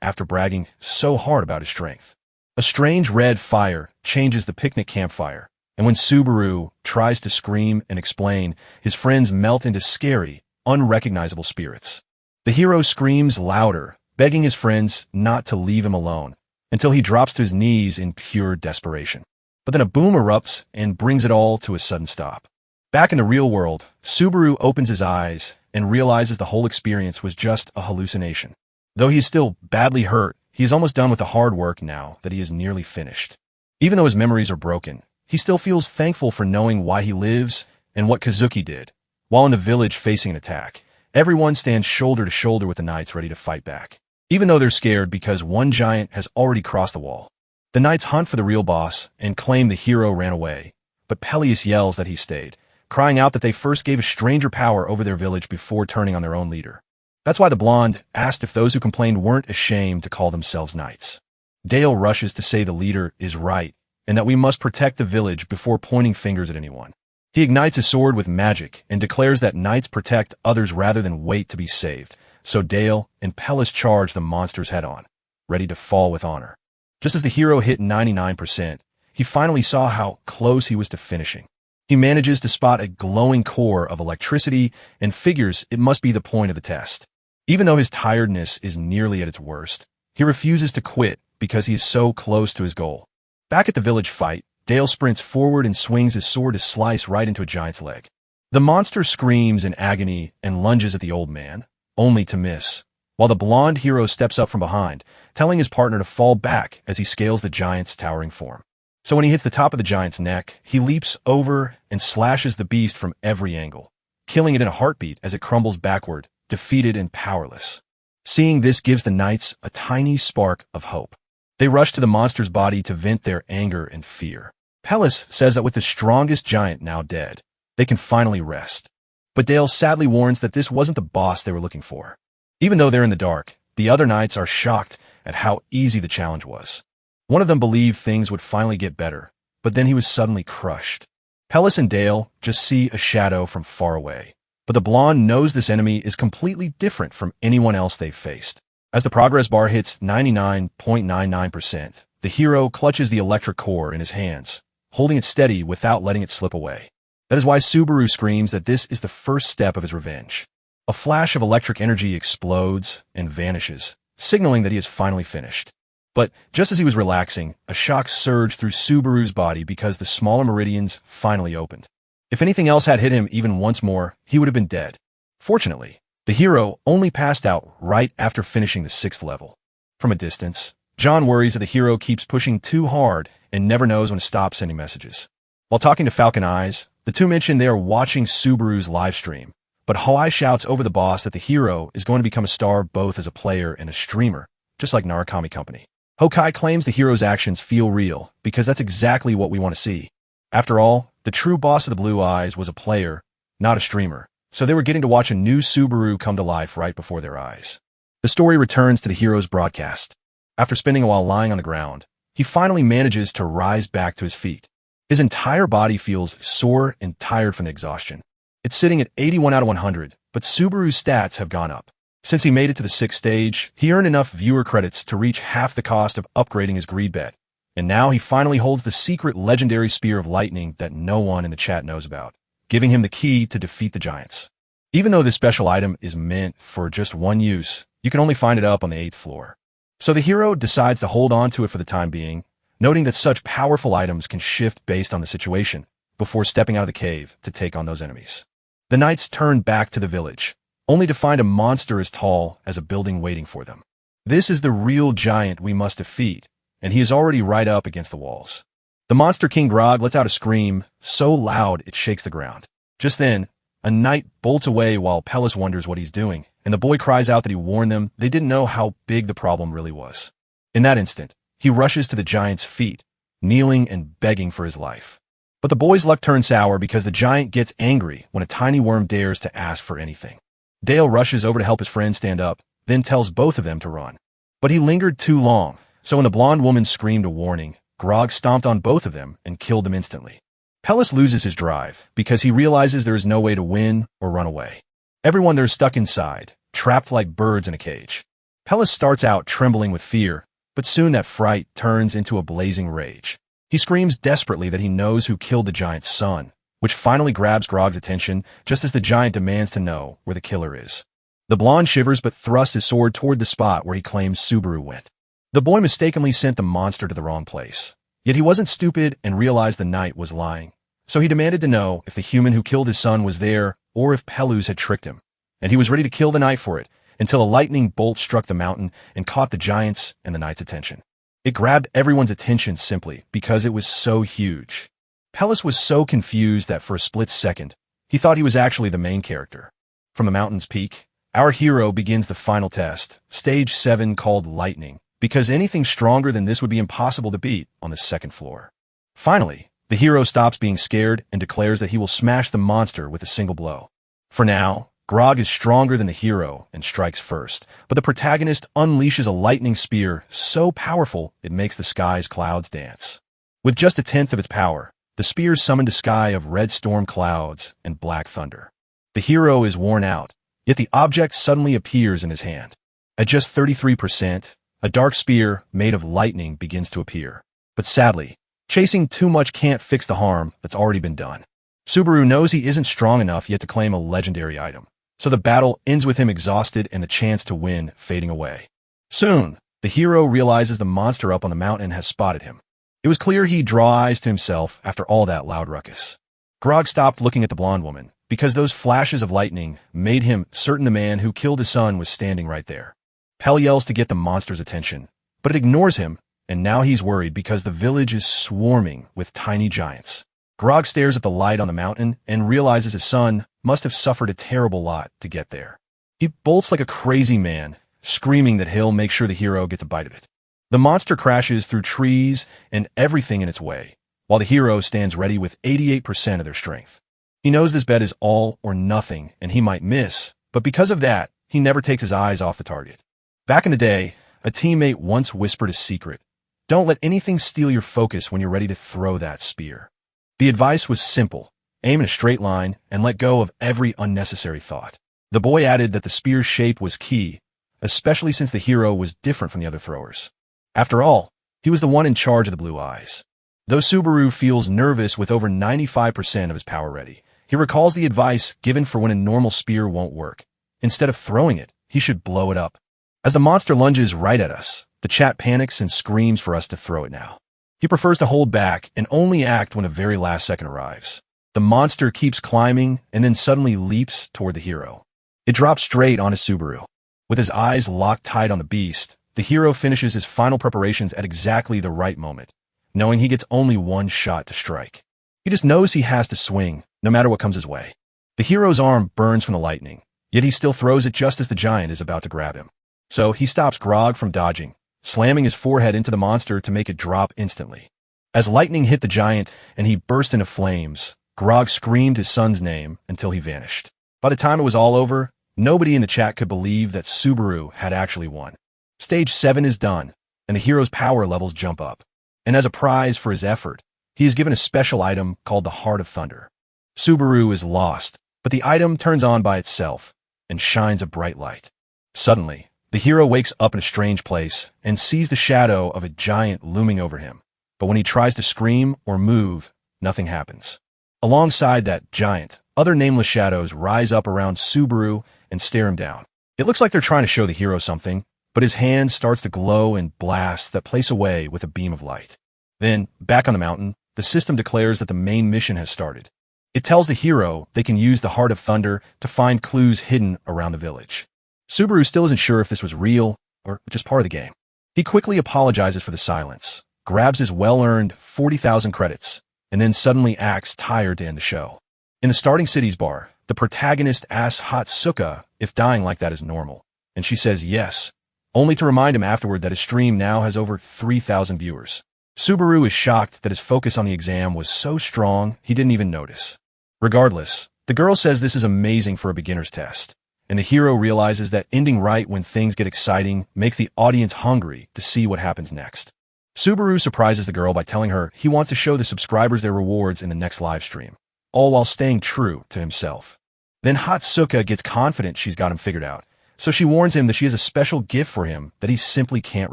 Speaker 1: after bragging so hard about his strength. A strange red fire changes the picnic campfire, and when Subaru tries to scream and explain, his friends melt into scary, unrecognizable spirits. The hero screams louder, begging his friends not to leave him alone, until he drops to his knees in pure desperation. But then a boom erupts and brings it all to a sudden stop. Back in the real world, Subaru opens his eyes and realizes the whole experience was just a hallucination. Though he's still badly hurt, he is almost done with the hard work now that he is nearly finished. Even though his memories are broken, he still feels thankful for knowing why he lives and what Kazuki did. While in the village facing an attack, everyone stands shoulder to shoulder with the knights ready to fight back, even though they're scared because one giant has already crossed the wall. The knights hunt for the real boss and claim the hero ran away, but Peleus yells that he stayed, crying out that they first gave a stranger power over their village before turning on their own leader. That's why the blonde asked if those who complained weren't ashamed to call themselves knights. Dale rushes to say the leader is right and that we must protect the village before pointing fingers at anyone. He ignites his sword with magic and declares that knights protect others rather than wait to be saved, so Dale and Peleus charge the monsters head-on, ready to fall with honor. Just as the hero hit 99%, he finally saw how close he was to finishing. He manages to spot a glowing core of electricity and figures it must be the point of the test. Even though his tiredness is nearly at its worst, he refuses to quit because he is so close to his goal. Back at the village fight, Dale sprints forward and swings his sword to slice right into a giant's leg. The monster screams in agony and lunges at the old man, only to miss, while the blonde hero steps up from behind, telling his partner to fall back as he scales the giant's towering form. So when he hits the top of the giant's neck, he leaps over and slashes the beast from every angle, killing it in a heartbeat as it crumbles backward, defeated and powerless. Seeing this gives the knights a tiny spark of hope. They rush to the monster's body to vent their anger and fear. Peleus says that with the strongest giant now dead, they can finally rest. But Dale sadly warns that this wasn't the boss they were looking for. Even though they're in the dark, the other knights are shocked at how easy the challenge was. One of them believed things would finally get better, but then he was suddenly crushed. Peleus and Dale just see a shadow from far away, but the blonde knows this enemy is completely different from anyone else they've faced. As the progress bar hits 99.99%, the hero clutches the electric core in his hands, holding it steady without letting it slip away. That is why Subaru screams that this is the first step of his revenge. A flash of electric energy explodes and vanishes, signaling that he is finally finished. But just as he was relaxing, a shock surged through Subaru's body because the smaller meridians finally opened. If anything else had hit him even once more, he would have been dead. Fortunately, the hero only passed out right after finishing the 6th level. From a distance, John worries that the hero keeps pushing too hard and never knows when to stop sending messages. While talking to Falcon Eyes, the two mention they are watching Subaru's live stream, but Hawaii shouts over the boss that the hero is going to become a star both as a player and a streamer, just like Narukami Company. Hokai claims the hero's actions feel real because that's exactly what we want to see. After all, the true boss of the Blue Eyes was a player, not a streamer, so they were getting to watch a new Subaru come to life right before their eyes. The story returns to the hero's broadcast. After spending a while lying on the ground, he finally manages to rise back to his feet. His entire body feels sore and tired from the exhaustion. It's sitting at 81 out of 100, but Subaru's stats have gone up. Since he made it to the 6th stage, he earned enough viewer credits to reach half the cost of upgrading his greed bet. And now he finally holds the secret legendary Spear of Lightning that no one in the chat knows about, giving him the key to defeat the giants. Even though this special item is meant for just one use, you can only find it up on the 8th floor. So the hero decides to hold on to it for the time being, noting that such powerful items can shift based on the situation, before stepping out of the cave to take on those enemies. The knights turn back to the village, only to find a monster as tall as a building waiting for them. This is the real giant we must defeat, and he is already right up against the walls. The monster King Grog lets out a scream so loud it shakes the ground. Just then, a knight bolts away while Peleus wonders what he's doing, and the boy cries out that he warned them they didn't know how big the problem really was. In that instant, he rushes to the giant's feet, kneeling and begging for his life. But the boy's luck turns sour because the giant gets angry when a tiny worm dares to ask for anything. Dale rushes over to help his friend stand up, then tells both of them to run. But he lingered too long, so when the blonde woman screamed a warning, Grog stomped on both of them and killed them instantly. Peleus loses his drive because he realizes there is no way to win or run away. Everyone there is stuck inside, trapped like birds in a cage. Peleus starts out trembling with fear, but soon that fright turns into a blazing rage. He screams desperately that he knows who killed the giant's son, which finally grabs Grog's attention just as the giant demands to know where the killer is. The blonde shivers but thrusts his sword toward the spot where he claims Subaru went. The boy mistakenly sent the monster to the wrong place. Yet he wasn't stupid and realized the knight was lying. So he demanded to know if the human who killed his son was there or if Peleus had tricked him. And he was ready to kill the knight for it, until a lightning bolt struck the mountain and caught the giants and the knight's attention. It grabbed everyone's attention simply because it was so huge. Pelles was so confused that for a split second, he thought he was actually the main character. From the mountain's peak, our hero begins the final test, stage 7 called lightning, because anything stronger than this would be impossible to beat on the second floor. Finally, the hero stops being scared and declares that he will smash the monster with a single blow. For now, Grog is stronger than the hero and strikes first, but the protagonist unleashes a lightning spear so powerful it makes the sky's clouds dance. With just a tenth of its power, the spear summoned a sky of red storm clouds and black thunder. The hero is worn out, yet the object suddenly appears in his hand. At just 33%, a dark spear made of lightning begins to appear. But sadly, chasing too much can't fix the harm that's already been done. Subaru knows he isn't strong enough yet to claim a legendary item, so the battle ends with him exhausted and the chance to win fading away. Soon, the hero realizes the monster up on the mountain has spotted him. It was clear he'd draw eyes to himself after all that loud ruckus. Grog stopped looking at the blonde woman, because those flashes of lightning made him certain the man who killed his son was standing right there. Pell yells to get the monster's attention, but it ignores him, and now he's worried because the village is swarming with tiny giants. Grog stares at the light on the mountain and realizes his son must have suffered a terrible lot to get there. He bolts like a crazy man, screaming that he'll make sure the hero gets a bite of it. The monster crashes through trees and everything in its way, while the hero stands ready with 88% of their strength. He knows this bet is all or nothing and he might miss, but because of that, he never takes his eyes off the target. Back in the day, a teammate once whispered a secret. Don't let anything steal your focus when you're ready to throw that spear. The advice was simple. Aim in a straight line and let go of every unnecessary thought. The boy added that the spear's shape was key, especially since the hero was different from the other throwers. After all, he was the one in charge of the blue eyes. Though Subaru feels nervous with over 95% of his power ready, he recalls the advice given for when a normal spear won't work. Instead of throwing it, he should blow it up. As the monster lunges right at us, the chat panics and screams for us to throw it now. He prefers to hold back and only act when the very last second arrives. The monster keeps climbing and then suddenly leaps toward the hero. It drops straight onto Subaru. With his eyes locked tight on the beast, the hero finishes his final preparations at exactly the right moment, knowing he gets only one shot to strike. He just knows he has to swing, no matter what comes his way. The hero's arm burns from the lightning, yet he still throws it just as the giant is about to grab him. So he stops Grog from dodging, slamming his forehead into the monster to make it drop instantly. As lightning hit the giant and he burst into flames, Grog screamed his son's name until he vanished. By the time it was all over, nobody in the chat could believe that Subaru had actually won. Stage 7 is done, and the hero's power levels jump up. And as a prize for his effort, he is given a special item called the Heart of Thunder. Subaru is lost, but the item turns on by itself and shines a bright light. Suddenly, the hero wakes up in a strange place and sees the shadow of a giant looming over him. But when he tries to scream or move, nothing happens. Alongside that giant, other nameless shadows rise up around Subaru and stare him down. It looks like they're trying to show the hero something, but his hand starts to glow and blasts that place away with a beam of light. Then, back on the mountain, the system declares that the main mission has started. It tells the hero they can use the Heart of Thunder to find clues hidden around the village. Subaru still isn't sure if this was real or just part of the game. He quickly apologizes for the silence, grabs his well-earned 40,000 credits, and then suddenly acts tired to end the show. In the starting cities bar, the protagonist asks Hatsuka if dying like that is normal, and she says yes, only to remind him afterward that his stream now has over 3,000 viewers. Subaru is shocked that his focus on the exam was so strong he didn't even notice. Regardless, the girl says this is amazing for a beginner's test, and the hero realizes that ending right when things get exciting makes the audience hungry to see what happens next. Subaru surprises the girl by telling her he wants to show the subscribers their rewards in the next live stream, all while staying true to himself. Then Hatsuka gets confident she's got him figured out, so she warns him that she has a special gift for him that he simply can't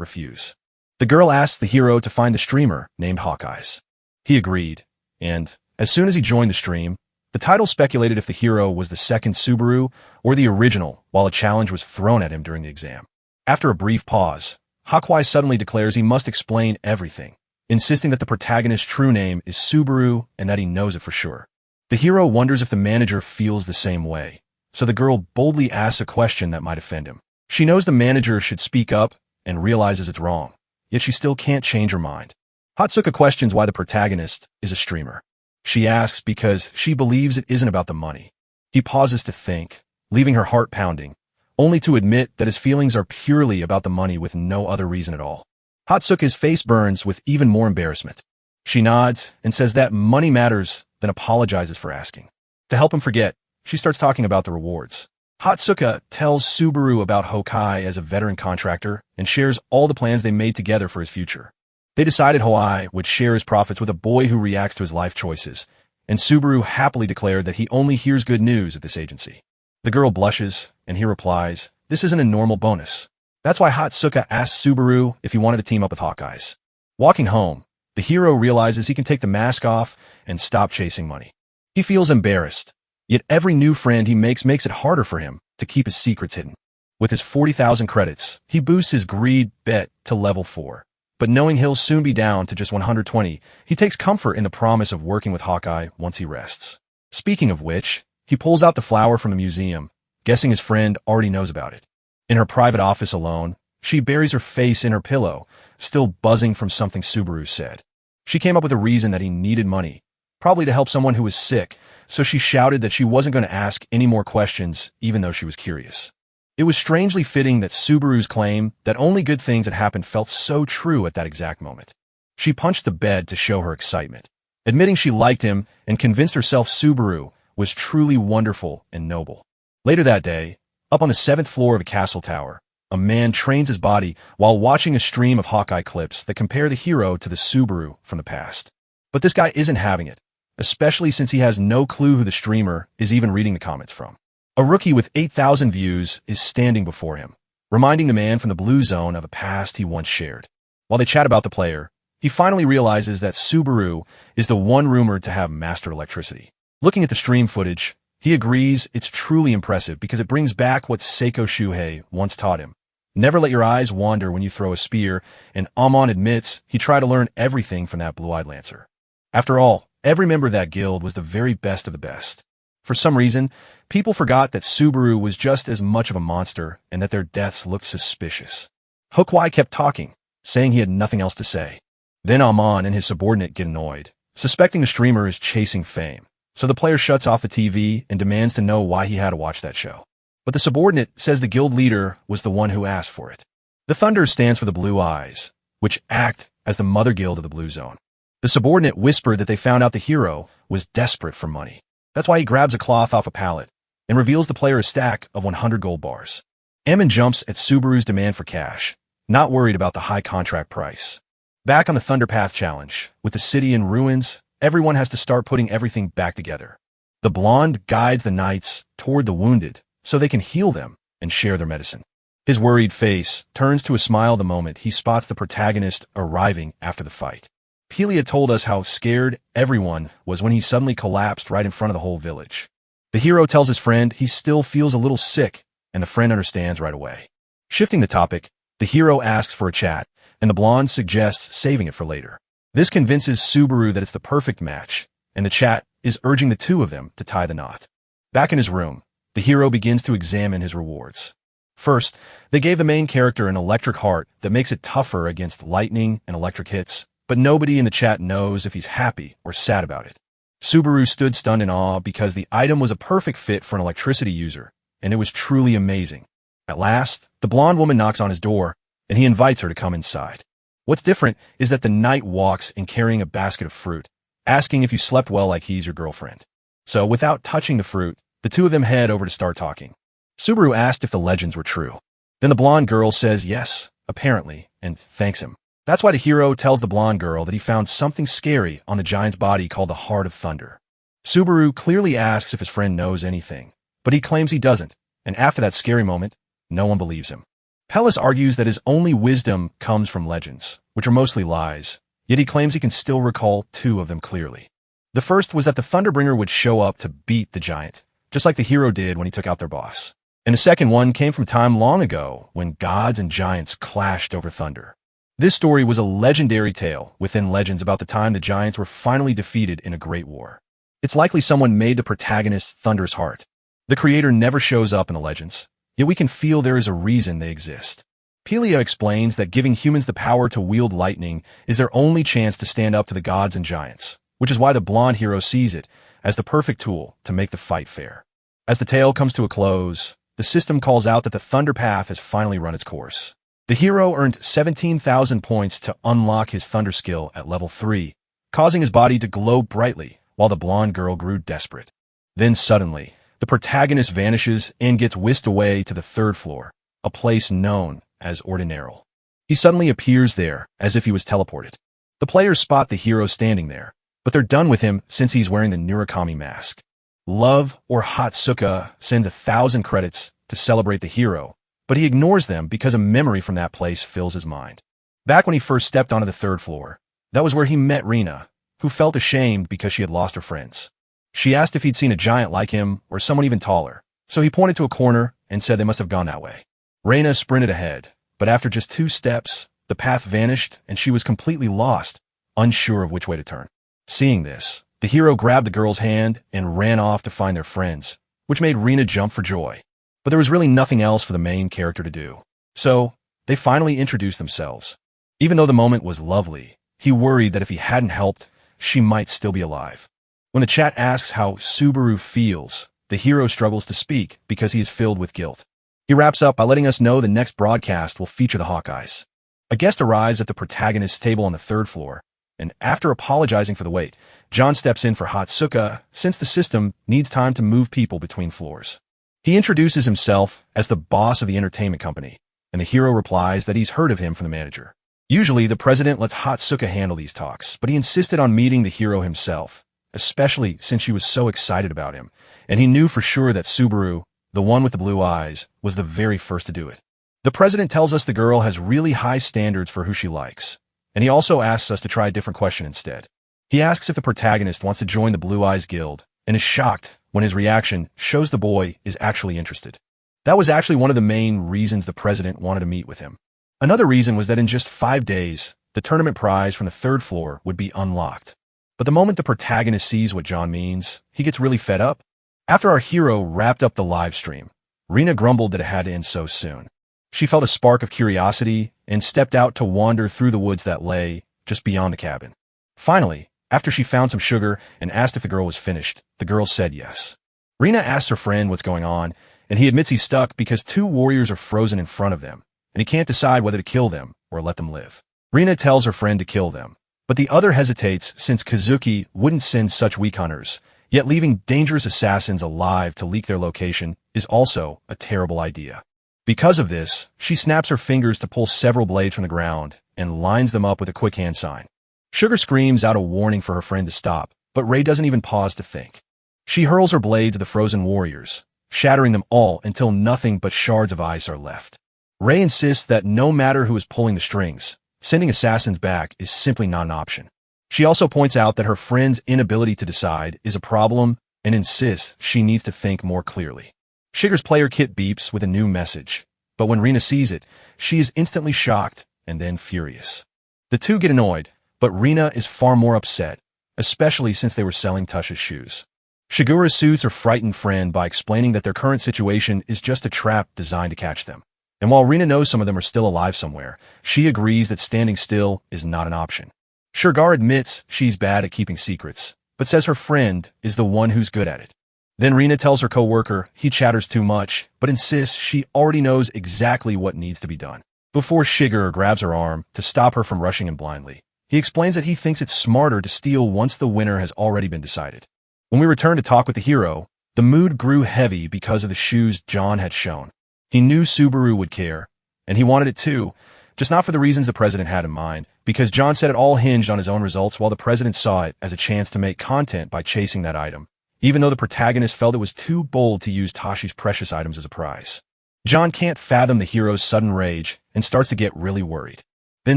Speaker 1: refuse. The girl asks the hero to find a streamer named Hawkeyes. He agreed, and as soon as he joined the stream, the title speculated if the hero was the second Subaru or the original while a challenge was thrown at him during the exam. After a brief pause, Hawkeye suddenly declares he must explain everything, insisting that the protagonist's true name is Subaru and that he knows it for sure. The hero wonders if the manager feels the same way, so the girl boldly asks a question that might offend him. She knows the manager should speak up and realizes it's wrong, yet she still can't change her mind. Hatsuka questions why the protagonist is a streamer. She asks because she believes it isn't about the money. He pauses to think, leaving her heart pounding, only to admit that his feelings are purely about the money with no other reason at all. Hatsuka's face burns with even more embarrassment. She nods and says that money matters, then apologizes for asking. To help him forget, she starts talking about the rewards. Hatsuka tells Subaru about Hokai as a veteran contractor and shares all the plans they made together for his future. They decided Hokai would share his profits with a boy who reacts to his life choices, and Subaru happily declared that he only hears good news at this agency. The girl blushes, and he replies, "This isn't a normal bonus." That's why Hatsuka asks Subaru if he wanted to team up with Hawkeyes. Walking home, the hero realizes he can take the mask off and stop chasing money. He feels embarrassed, yet every new friend he makes it harder for him to keep his secrets hidden. With his 40,000 credits, he boosts his greed bet to level 4. But knowing he'll soon be down to just 120, he takes comfort in the promise of working with Hawkeye once he rests. Speaking of which, he pulls out the flower from the museum, guessing his friend already knows about it. In her private office alone, she buries her face in her pillow, still buzzing from something Subaru said. She came up with a reason that he needed money, probably to help someone who was sick, so she shouted that she wasn't going to ask any more questions, even though she was curious. It was strangely fitting that Subaru's claim that only good things had happened felt so true at that exact moment. She punched the bed to show her excitement, admitting she liked him and convinced herself Subaru was truly wonderful and noble. Later that day, up on the 7th floor of a castle tower, a man trains his body while watching a stream of Hawkeye clips that compare the hero to the Subaru from the past. But this guy isn't having it, especially since he has no clue who the streamer is even reading the comments from. A rookie with 8,000 views is standing before him, reminding the man from the blue zone of a past he once shared. While they chat about the player, he finally realizes that Subaru is the one rumored to have mastered electricity. Looking at the stream footage, he agrees it's truly impressive because it brings back what Seiko Shuhei once taught him. Never let your eyes wander when you throw a spear, and Amon admits he tried to learn everything from that blue-eyed lancer. After all, every member of that guild was the very best of the best. For some reason, people forgot that Subaru was just as much of a monster and that their deaths looked suspicious. Hokai kept talking, saying he had nothing else to say. Then Amon and his subordinate get annoyed, suspecting the streamer is chasing fame. So the player shuts off the TV and demands to know why he had to watch that show. But the subordinate says the guild leader was the one who asked for it. The Thunder stands for the Blue Eyes, which act as the mother guild of the Blue Zone. The subordinate whispered that they found out the hero was desperate for money. That's why he grabs a cloth off a pallet and reveals the player a stack of 100 gold bars. Ammon jumps at Subaru's demand for cash, not worried about the high contract price. Back on the Thunderpath challenge, with the city in ruins, everyone has to start putting everything back together. The blonde guides the knights toward the wounded so they can heal them and share their medicine. His worried face turns to a smile the moment he spots the protagonist arriving after the fight. Pelia told us how scared everyone was when he suddenly collapsed right in front of the whole village. The hero tells his friend he still feels a little sick, and the friend understands right away. Shifting the topic, the hero asks for a chat, and the blonde suggests saving it for later. This convinces Subaru that it's the perfect match, and the chat is urging the two of them to tie the knot. Back in his room, the hero begins to examine his rewards. First, they gave the main character an electric heart that makes it tougher against lightning and electric hits, but nobody in the chat knows if he's happy or sad about it. Subaru stood stunned in awe because the item was a perfect fit for an electricity user, and it was truly amazing. At last, the blonde woman knocks on his door, and he invites her to come inside. What's different is that the knight walks in carrying a basket of fruit, asking if you slept well like he's your girlfriend. So without touching the fruit, the two of them head over to start talking. Subaru asked if the legends were true. Then the blonde girl says yes, apparently, and thanks him. That's why the hero tells the blonde girl that he found something scary on the giant's body called the Heart of Thunder. Subaru clearly asks if his friend knows anything, but he claims he doesn't, and after that scary moment, no one believes him. Pellis argues that his only wisdom comes from legends, which are mostly lies, yet he claims he can still recall two of them clearly. The first was that the Thunderbringer would show up to beat the giant, just like the hero did when he took out their boss. And the second one came from time long ago when gods and giants clashed over thunder. This story was a legendary tale within legends about the time the giants were finally defeated in a great war. It's likely someone made the protagonist Thunder's heart. The creator never shows up in the legends, yet we can feel there is a reason they exist. Pelia explains that giving humans the power to wield lightning is their only chance to stand up to the gods and giants, which is why the blonde hero sees it as the perfect tool to make the fight fair. As the tale comes to a close, the system calls out that the Thunder Path has finally run its course. The hero earned 17,000 points to unlock his Thunder skill at level 3, causing his body to glow brightly while the blonde girl grew desperate. Then suddenly, the protagonist vanishes and gets whisked away to the 3rd floor, a place known as Ordinaril. He suddenly appears there as if he was teleported. The players spot the hero standing there, but they're done with him since he's wearing the Murakami mask. Love or Hatsuka sends 1,000 credits to celebrate the hero, but he ignores them because a memory from that place fills his mind. Back when he first stepped onto the 3rd floor, that was where he met Rina, who felt ashamed because she had lost her friends. She asked if he'd seen a giant like him or someone even taller, so he pointed to a corner and said they must have gone that way. Reina sprinted ahead, but after just 2 steps, the path vanished and she was completely lost, unsure of which way to turn. Seeing this, the hero grabbed the girl's hand and ran off to find their friends, which made Rina jump for joy. But there was really nothing else for the main character to do. So, they finally introduced themselves. Even though the moment was lovely, he worried that if he hadn't helped, she might still be alive. When the chat asks how Subaru feels, the hero struggles to speak because he is filled with guilt. He wraps up by letting us know the next broadcast will feature the Hawkeyes. A guest arrives at the protagonist's table on the 3rd floor, and after apologizing for the wait, John steps in for Hatsuka since the system needs time to move people between floors. He introduces himself as the boss of the entertainment company, and the hero replies that he's heard of him from the manager. Usually, the president lets Hatsuka handle these talks, but he insisted on meeting the hero himself, especially since she was so excited about him, and he knew for sure that Subaru, the one with the blue eyes, was the very first to do it. The president tells us the girl has really high standards for who she likes, and he also asks us to try a different question instead. He asks if the protagonist wants to join the Blue Eyes Guild, and is shocked when his reaction shows the boy is actually interested. That was actually one of the main reasons the president wanted to meet with him. Another reason was that in just 5 days, the tournament prize from the 3rd floor would be unlocked. But the moment the protagonist sees what John means, he gets really fed up. After our hero wrapped up the live stream, Rina grumbled that it had to end so soon. She felt a spark of curiosity and stepped out to wander through the woods that lay just beyond the cabin. Finally, after she found some sugar and asked if the girl was finished, the girl said yes. Rina asks her friend what's going on, and he admits he's stuck because 2 warriors are frozen in front of them, and he can't decide whether to kill them or let them live. Rina tells her friend to kill them, but the other hesitates since Kazuki wouldn't send such weak hunters, yet leaving dangerous assassins alive to leak their location is also a terrible idea. Because of this, she snaps her fingers to pull several blades from the ground and lines them up with a quick hand sign. Sugar screams out a warning for her friend to stop, but Ray doesn't even pause to think. She hurls her blades at the frozen warriors, shattering them all until nothing but shards of ice are left. Ray insists that no matter who is pulling the strings, sending assassins back is simply not an option. She also points out that her friend's inability to decide is a problem and insists she needs to think more clearly. Sugar's player kit beeps with a new message, but when Rina sees it, she is instantly shocked and then furious. The two get annoyed, but Rina is far more upset, especially since they were selling Tasha's shoes. Shigura soothes her frightened friend by explaining that their current situation is just a trap designed to catch them. And while Rina knows some of them are still alive somewhere, she agrees that standing still is not an option. Sugar admits she's bad at keeping secrets, but says her friend is the one who's good at it. Then Rina tells her co-worker he chatters too much, but insists she already knows exactly what needs to be done. Before Shiger grabs her arm to stop her from rushing him blindly, he explains that he thinks it's smarter to steal once the winner has already been decided. When we return to talk with the hero, the mood grew heavy because of the shoes John had shown. He knew Subaru would care, and he wanted it too, just not for the reasons the president had in mind, because John said it all hinged on his own results while the president saw it as a chance to make content by chasing that item, even though the protagonist felt it was too bold to use Tashi's precious items as a prize. John can't fathom the hero's sudden rage and starts to get really worried. Then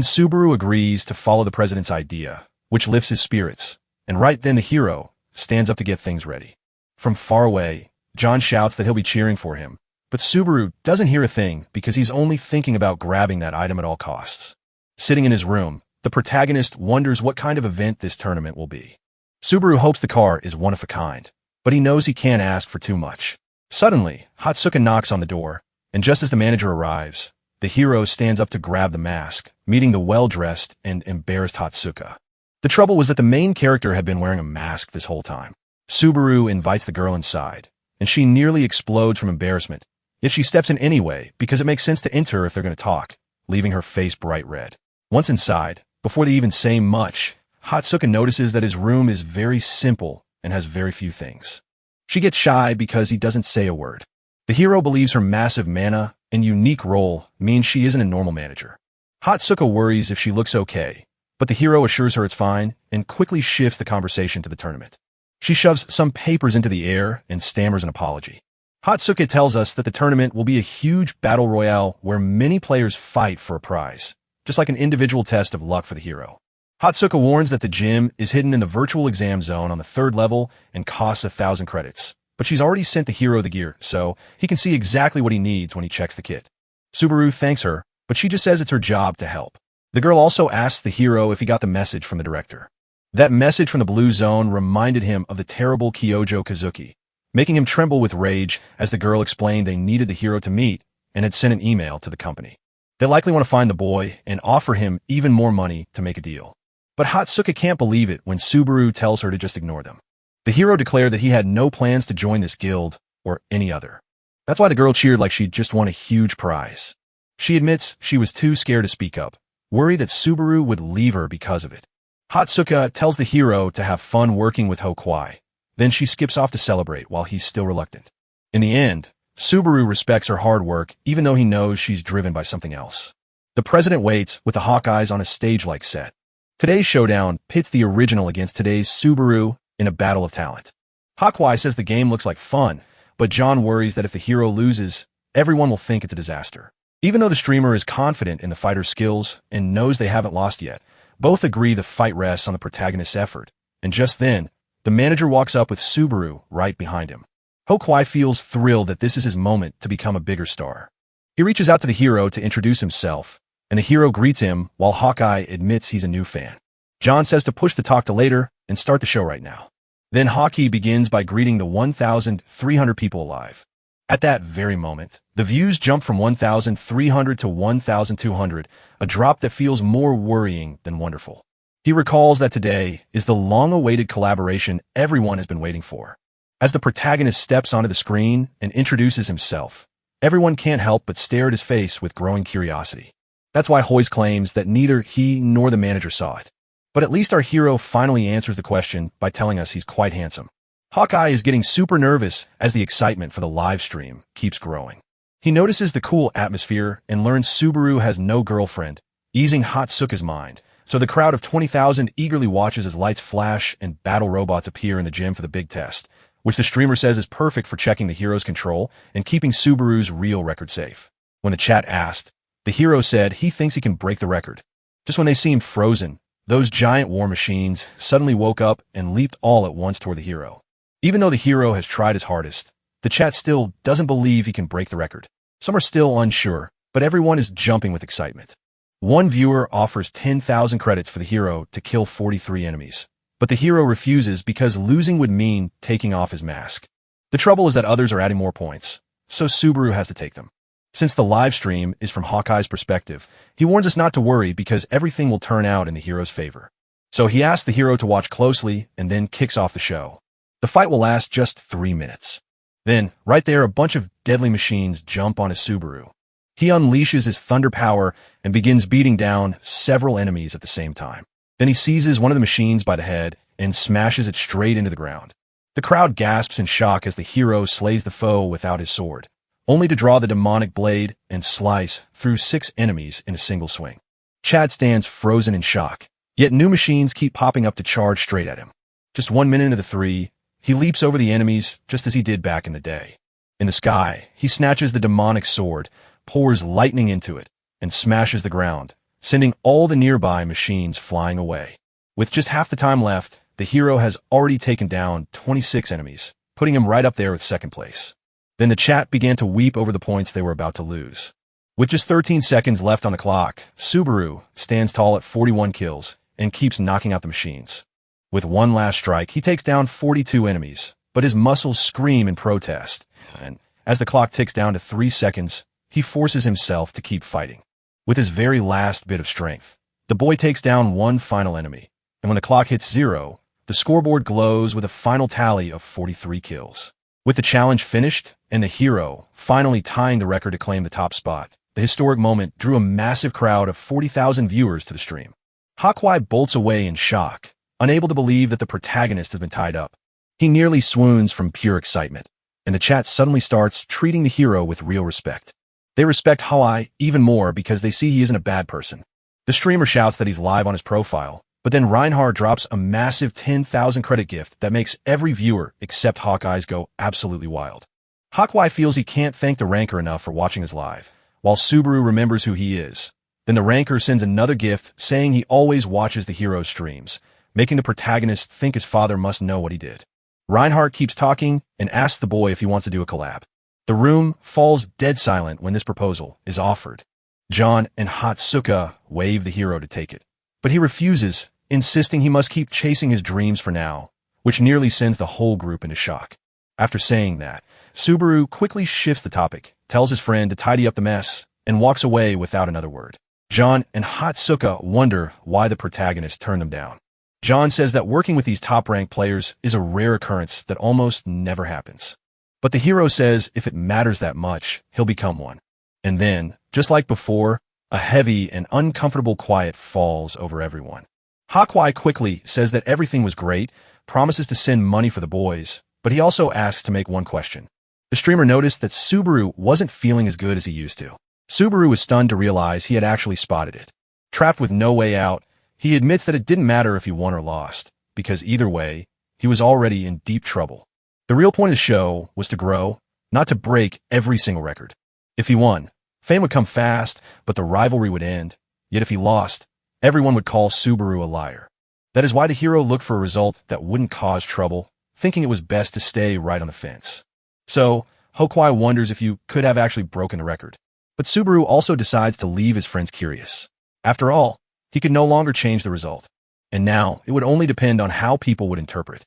Speaker 1: Subaru agrees to follow the president's idea, which lifts his spirits, and right then the hero stands up to get things ready. From far away, John shouts that he'll be cheering for him, but Subaru doesn't hear a thing because he's only thinking about grabbing that item at all costs. Sitting in his room, the protagonist wonders what kind of event this tournament will be. Subaru hopes the car is one of a kind, but he knows he can't ask for too much. Suddenly, Hatsuka knocks on the door, And just as the manager arrives, the hero stands up to grab the mask, meeting the well-dressed and embarrassed Hatsuka. The trouble was that the main character had been wearing a mask this whole time. Subaru invites the girl inside, and she nearly explodes from embarrassment, yet she steps in anyway because it makes sense to enter if they're going to talk, leaving her face bright red. Once inside, before they even say much, Hatsuka notices that his room is very simple and has very few things. She gets shy because he doesn't say a word. The hero believes her massive mana and unique role means she isn't a normal manager. Hatsuka worries if she looks okay, but the hero assures her it's fine and quickly shifts the conversation to the tournament. She shoves some papers into the air and stammers an apology. Hatsuka tells us that the tournament will be a huge battle royale where many players fight for a prize, just like an individual test of luck for the hero. Hatsuka warns that the gym is hidden in the virtual exam zone on the 3rd level and costs 1,000 credits. But she's already sent the hero the gear, so he can see exactly what he needs when he checks the kit. Subaru thanks her, but she just says it's her job to help. The girl also asks the hero if he got the message from the director. That message from the blue zone reminded him of the terrible Kyojo Kazuki, making him tremble with rage as the girl explained they needed the hero to meet and had sent an email to the company. They likely want to find the boy and offer him even more money to make a deal. But Hatsuka can't believe it when Subaru tells her to just ignore them. The hero declared that he had no plans to join this guild or any other. That's why the girl cheered like she'd just won a huge prize. She admits she was too scared to speak up, worried that Subaru would leave her because of it. Hatsuka tells the hero to have fun working with Hokwai. Then she skips off to celebrate while he's still reluctant. In the end, Subaru respects her hard work even though he knows she's driven by something else. The president waits with the Hawkeyes on a stage-like set. Today's showdown pits the original against today's Subaru in a battle of talent. Hokwai says the game looks like fun, but John worries that if the hero loses, everyone will think it's a disaster. Even though the streamer is confident in the fighter's skills and knows they haven't lost yet, both agree the fight rests on the protagonist's effort, and just then, the manager walks up with Subaru right behind him. Hokwai feels thrilled that this is his moment to become a bigger star. He reaches out to the hero to introduce himself, and the hero greets him while Hawkeye admits he's a new fan. John says to push the talk to later and start the show right now. Then Hawkeye begins by greeting the 1,300 people alive. At that very moment, the views jump from 1,300 to 1,200, a drop that feels more worrying than wonderful. He recalls that today is the long-awaited collaboration everyone has been waiting for. As the protagonist steps onto the screen and introduces himself, everyone can't help but stare at his face with growing curiosity. That's why Hoyes claims that neither he nor the manager saw it. But at least our hero finally answers the question by telling us he's quite handsome. Hawkeye is getting super nervous as the excitement for the live stream keeps growing. He notices the cool atmosphere and learns Subaru has no girlfriend, easing Hatsuka's mind. So the crowd of 20,000 eagerly watches as lights flash and battle robots appear in the gym for the big test, which the streamer says is perfect for checking the hero's control and keeping Subaru's real record safe. When the chat asked, the hero said he thinks he can break the record. Just when they seemed frozen, those giant war machines suddenly woke up and leaped all at once toward the hero. Even though the hero has tried his hardest, the chat still doesn't believe he can break the record. Some are still unsure, but everyone is jumping with excitement. One viewer offers 10,000 credits for the hero to kill 43 enemies, but the hero refuses because losing would mean taking off his mask. The trouble is that others are adding more points, so Subaru has to take them. Since the live stream is from Hawkeye's perspective, he warns us not to worry because everything will turn out in the hero's favor. So he asks the hero to watch closely and then kicks off the show. The fight will last just 3 minutes. Then, right there, a bunch of deadly machines jump on his Subaru. He unleashes his thunder power and begins beating down several enemies at the same time. Then he seizes one of the machines by the head and smashes it straight into the ground. The crowd gasps in shock as the hero slays the foe without his sword, only to draw the demonic blade and slice through 6 enemies in a single swing. Chad stands frozen in shock, yet new machines keep popping up to charge straight at him. Just 1 minute into the 3, he leaps over the enemies just as he did back in the day. In the sky, he snatches the demonic sword, pours lightning into it, and smashes the ground, sending all the nearby machines flying away. With just half the time left, the hero has already taken down 26 enemies, putting him right up there with second place. Then the chat began to weep over the points they were about to lose. With just 13 seconds left on the clock, Subaru stands tall at 41 kills and keeps knocking out the machines. With one last strike, he takes down 42 enemies, but his muscles scream in protest, and as the clock ticks down to 3 seconds, he forces himself to keep fighting. With his very last bit of strength, the boy takes down one final enemy, and when the clock hits 0, the scoreboard glows with a final tally of 43 kills. With the challenge finished, and the hero finally tying the record to claim the top spot, the historic moment drew a massive crowd of 40,000 viewers to the stream. Hakwai bolts away in shock, unable to believe that the protagonist has been tied up. He nearly swoons from pure excitement, and the chat suddenly starts treating the hero with real respect. They respect Hakwai even more because they see he isn't a bad person. The streamer shouts that he's live on his profile, but then Reinhardt drops a massive 10,000 credit gift that makes every viewer except Hawkeye's go absolutely wild. Hakwai feels he can't thank the ranker enough for watching his live, while Subaru remembers who he is. Then the ranker sends another gift saying he always watches the hero's streams, making the protagonist think his father must know what he did. Reinhardt keeps talking and asks the boy if he wants to do a collab. The room falls dead silent when this proposal is offered. John and Hatsuka wave the hero to take it, but he refuses, insisting he must keep chasing his dreams for now, which nearly sends the whole group into shock. After saying that, Subaru quickly shifts the topic, tells his friend to tidy up the mess, and walks away without another word. John and Hatsuka wonder why the protagonist turned them down. John says that working with these top-ranked players is a rare occurrence that almost never happens. But the hero says if it matters that much, he'll become one. And then, just like before, a heavy and uncomfortable quiet falls over everyone. Hakwai quickly says that everything was great, promises to send money for the boys, but he also asks to make one question. The streamer noticed that Subaru wasn't feeling as good as he used to. Subaru was stunned to realize he had actually spotted it. Trapped with no way out, he admits that it didn't matter if he won or lost, because either way, he was already in deep trouble. The real point of the show was to grow, not to break every single record. If he won, fame would come fast, but the rivalry would end. Yet if he lost, everyone would call Subaru a liar. That is why the hero looked for a result that wouldn't cause trouble, thinking it was best to stay right on the fence. So, Hokwai wonders if you could have actually broken the record. But Subaru also decides to leave his friends curious. After all, he could no longer change the result. And now, it would only depend on how people would interpret